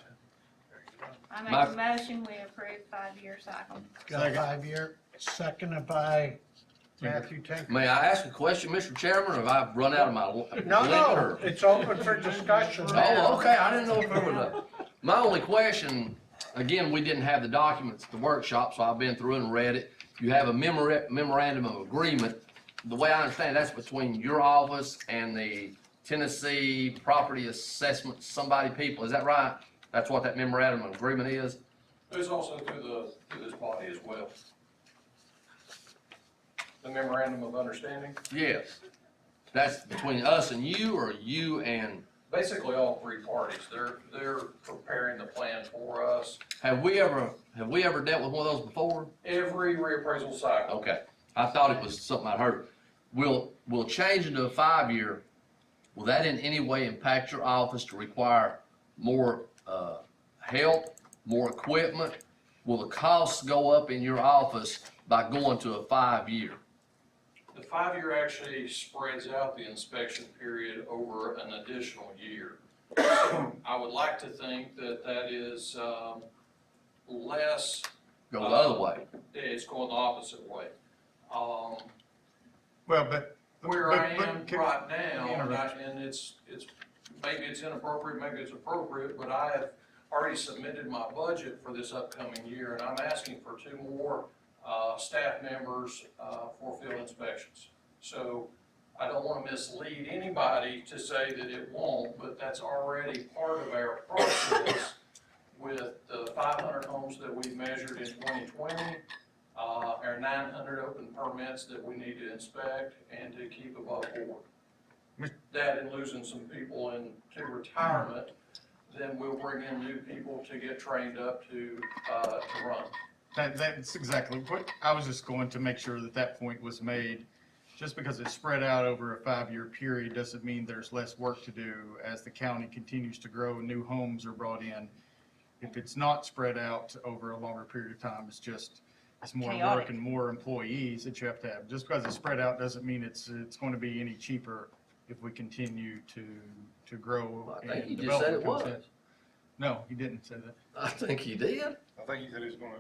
I make a motion, we approve 5-year cycle. Got a 5-year, seconded by Matthew Tinker. May I ask a question, Mr. Chairman, or have I run out of my No, limit, no, or- it's open for discussion now. Oh, okay, I didn't know if there was a, my only question, again, we didn't have the documents at the workshop, so I've been through and read it. You have a memorandum of agreement. The way I understand it, that's between your office and the Tennessee Property Assessment, somebody people, is that right? That's what that memorandum of agreement is? There's also through this body as well. The memorandum of understanding, Yes. That's between us and you, or you and, basically all three parties, they're preparing the plan for us. have we ever dealt with one of those before? Every reappraisal cycle. Okay, I thought it was something I'd heard. Will change into a 5-year, will that in any way impact your office to require more, help, more equipment? Will the costs go up in your office by going to a 5-year? The 5-year actually spreads out the inspection period over an additional year. I would like to think that is, less. Go the other way? It's going the opposite way. Well, but. Where but- I but am can- right now, and it's, maybe it's inappropriate, maybe it's appropriate, but I have already submitted my budget for this upcoming year, and I'm asking for 2 more, staff members, for field inspections. So I don't wanna mislead anybody to say that it won't, but that's already part of our process with the 500 homes that we measured in 2020, our 900 open permits that we need to inspect and to keep above board. That and losing some people into retirement, then we'll bring in new people to get trained up to run. That's exactly what, I was just going to make sure that that point was made. Just because it's spread out over a 5-year period doesn't mean there's less work to do as the county continues to grow and new homes are brought in. If it's not spread out over a longer period of time, it's more work Chaotic. and more employees that you have to have. Just because it's spread out doesn't mean it's going to be any cheaper if we continue to grow. I think and you just said it develop was. comes in. No, he didn't say that. I think he did. I think you said he was gonna,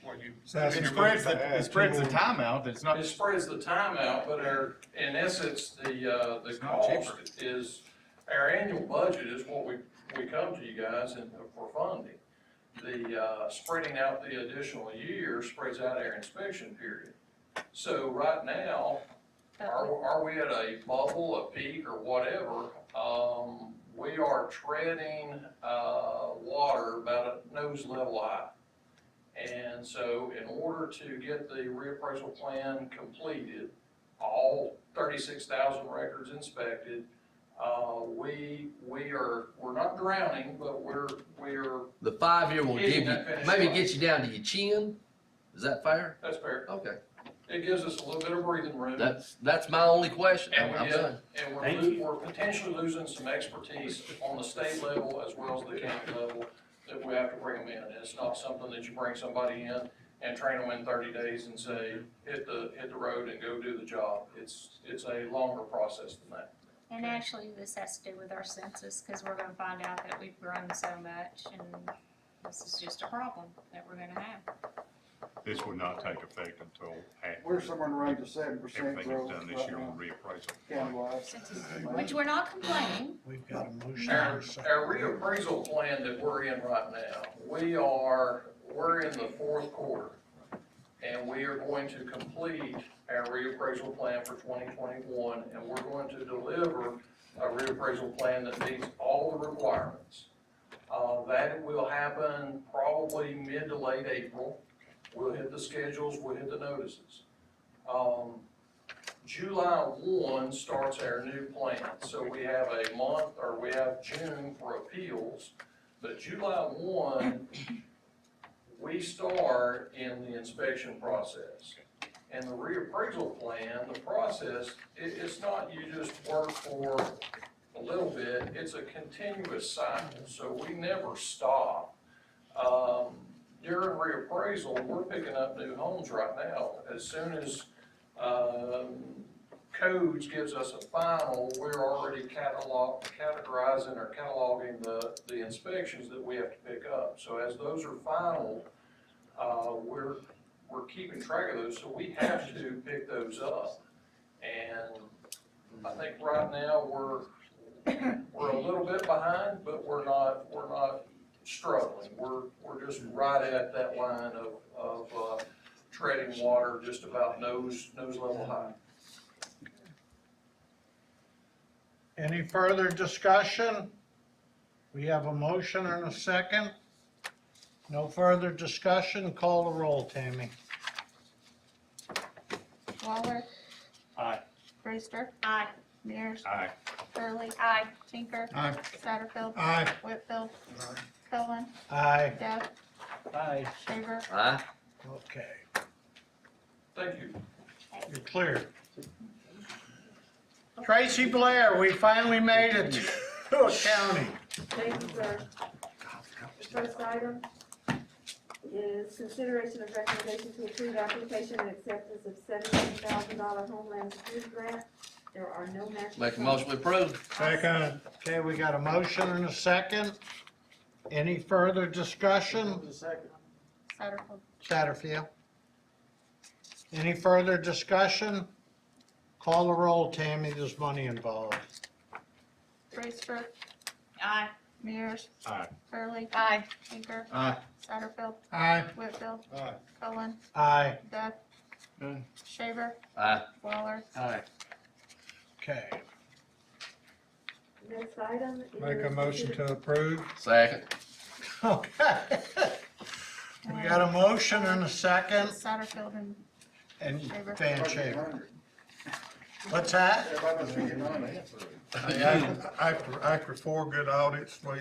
what you. It spreads the time out, it's not. It spreads the time out, but in essence, the cost is, our annual budget is what we come to you guys for funding. The, spreading out the additional year spreads out our inspection period. So right now, are we at a bubble, a peak, or whatever? We are treading, water about a nose level high. And so in order to get the reappraisal plan completed, all 36,000 records inspected, we're not drowning, but we're. The 5-year will give hitting you, that finish maybe line. get you down to your chin? Is that fair? That's fair. Okay, It gives us a little bit of breathing room. that's my only question. And I'm done. we're potentially losing some expertise on the state level as well as the county level that we have to bring them in. It's not something that you bring somebody in and train them in 30 days and say, hit the road and go do the job. It's a longer process than that. And actually, this has to do with our census, because we're gonna find out that we've grown so much, and this is just a problem that we're gonna have. This would not take effect until after We're somewhere in the range of 7% everything is growth done this right year now, on reappraisal. countywide. Which we're not complaining. We've got a motion. Our reappraisal plan that we're in right now, we're in the 4th quarter. And we are going to complete our reappraisal plan for 2021, and we're going to deliver a reappraisal plan that meets all the requirements. That will happen probably mid to late April. We'll hit the schedules, we'll hit the notices. July 1 starts our new plan, so we have a month, or we have June for appeals, but July 1, we start in the inspection process. And the reappraisal plan, the process, it's not you just work for a little bit, it's a continuous cycle, so we never stop. During reappraisal, we're picking up new homes right now. As soon as codes gives us a final, we're already categorizing or cataloging the inspections that we have to pick up. So as those are final, we're keeping track of those, so we have to pick those up. And I think right now we're a little bit behind, but we're not struggling. We're just right at that line of treading water, just about nose level high. Any further discussion? We have a motion and a second. No further discussion, call the roll, Tammy. Waller, Aye. Brewster. Aye. Mears. Aye. Hurley. Aye. Tinker. Aye. Satterfield. Aye. Whitfield. Cullen. Aye. Duff. Aye. Shaver. Aye. Okay, Thank you. you're clear. Tracy Blair, we finally made it to a county. Thank you, sir. The first item is consideration of recommendation to approve application and acceptance of $17,000 Homeland Security Grant. There are no matching. Make a motion to approve. Second. Okay, we got a motion and a second. Any further discussion? Satterfield. Satterfield. Any further discussion? Call the roll, Tammy, there's money involved. Brewster. Aye. Mears. Aye. Hurley. Aye. Tinker. Aye. Satterfield. Aye. Whitfield. Aye. Cullen. Aye. Duff. Aye. Shaver. Aye. Waller. Aye. Okay, Next item is. Make a motion to approve. Second. okay. We got a motion and a second, Satterfield and and Van Shaver. What's that? Everybody must be getting on it. After 4 good audits, we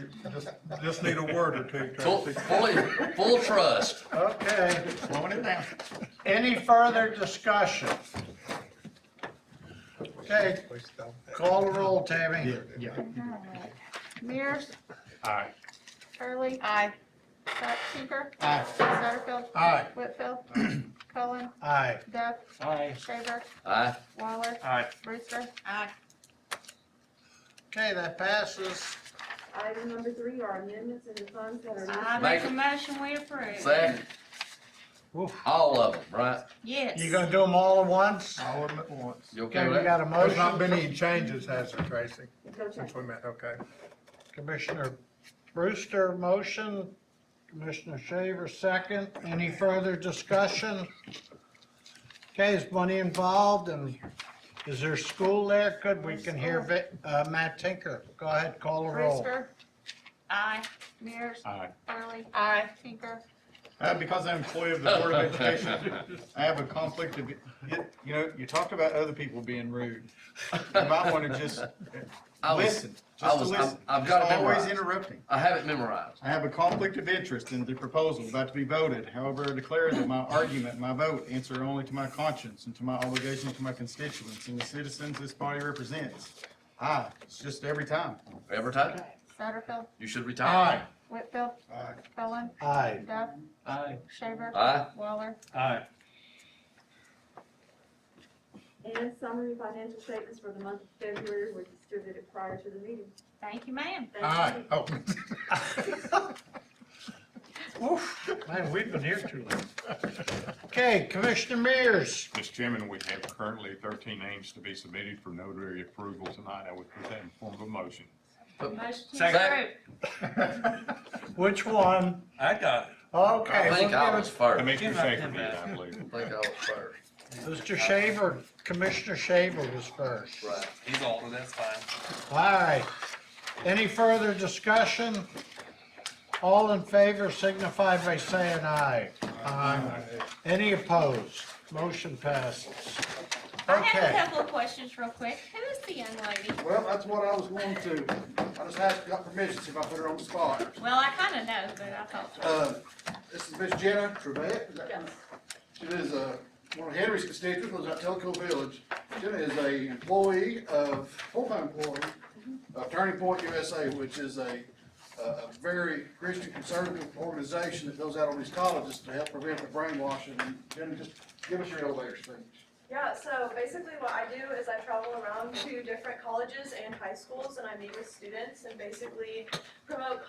just need a word or two, Tracy. Full trust. Okay, Slowing it down. any further discussion? Okay, call the roll, Tammy. Yeah. Mears. Aye. Hurley. Aye. Tinker. Aye. Satterfield. Aye. Whitfield. Cullen. Aye. Duff. Aye. Shaver. Aye. Waller. Aye. Brewster. Aye. Okay, that passes. Item number 3 are amendments in the funds that are I not. make a motion, we approve. Second. Oof. All of them, right? Yes. You gonna do them all at once? All of them at once. You okay Okay, with we that? got a There's not motion. been any changes, has there, Tracy, No since change. we met? Okay. Commissioner Brewster, motion. Commissioner Shaver, second. Any further discussion? Okay, is money involved and is there school there? Good, we can hear Matt Tinker. Go ahead, call the roll. Brewster. Aye. Mears. Aye. Hurley. Aye. Tinker. Because I'm employee of the Board of Education, I have a conflict of, you know, you talked about other people being rude. You might want to just listen, just to listen. I've got it Just always memorized. interrupting. I have it memorized. I have a conflict of interest in the proposal about to be voted. However, I declare that my argument, my vote, answer only to my conscience and to my obligation to my constituents and the citizens this body represents. It's just every time. Every time. Satterfield. You should retire. Whitfield. Aye. Cullen. Aye. Duff. Aye. Shaver. Aye. Waller. Aye. And summary financial statements for the month of February were distributed prior to the meeting. Thank you, ma'am. Thank you. Oh. Man, we've been here too long. Okay, Commissioner Mears. Mr. Chairman, we have currently 13 names to be submitted for notary approval tonight. I would put that in form of a motion. Motion to Second. approve. Which one? I got it. Okay, I think we'll I give was it, first. Commissioner Shaker did, I believe. I think I was first. Mr. Shaver, Commissioner Shaver was first. He's older, that's fine. All right. Any further discussion? All in favor signify by saying aye. Aye. Any opposed? Motion passes. I have a Okay. couple of questions real quick. Who is the young lady? Well, that's what I was going to, I just got permission, see if I put her on the spot. Well, I kinda know, but I thought. This is Miss Jenna Trevette. She is, one of Henry's constituents, lives out Telco Village. Jenna is a employee of, full-time employee of Turning Point USA, which is a very Christian conservative organization that goes out on these colleges to help prevent the brainwashing. And Jenna, just give us your elevator speech. Yeah, so basically what I do is I travel around to different colleges and high schools, and I meet with students and basically promote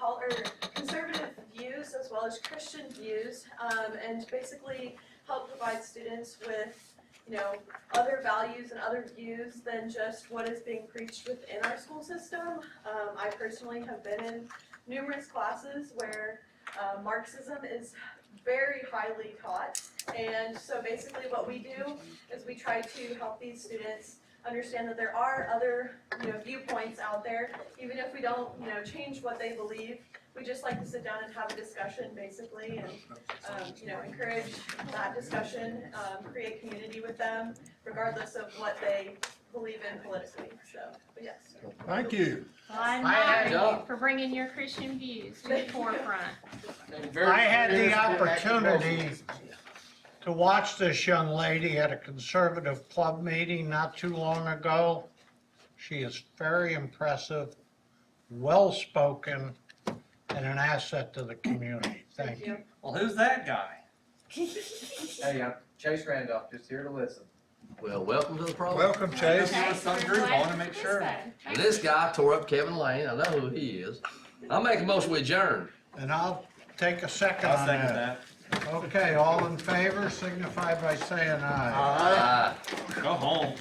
conservative views as well as Christian views, and basically help provide students with, other values and other views than just what is being preached within our school system. I personally have been in numerous classes where Marxism is very highly taught. And so basically what we do is we try to help these students understand that there are other, viewpoints out there. Even if we don't, change what they believe, we just like to sit down and have a discussion basically and, encourage that discussion, create community with them regardless of what they believe in politically, so, but yes. Thank you. Well, I admire you for bringing your Christian views to the forefront. I had the opportunity to watch this young lady at a conservative club meeting not too long ago. She is very impressive, well-spoken, and an asset to the community. Thank you. Well, who's that guy? Hey, I'm Chase Randolph, just here to listen. Well, welcome to the program. Welcome, Chase. Give us some group, I wanna make sure. And this guy tore up Kevin Lane, I know who he is. I'll make a motion we adjourn. And I'll take a second I'll on second that. that. Okay, all in favor signify by saying aye. Aye. Go home.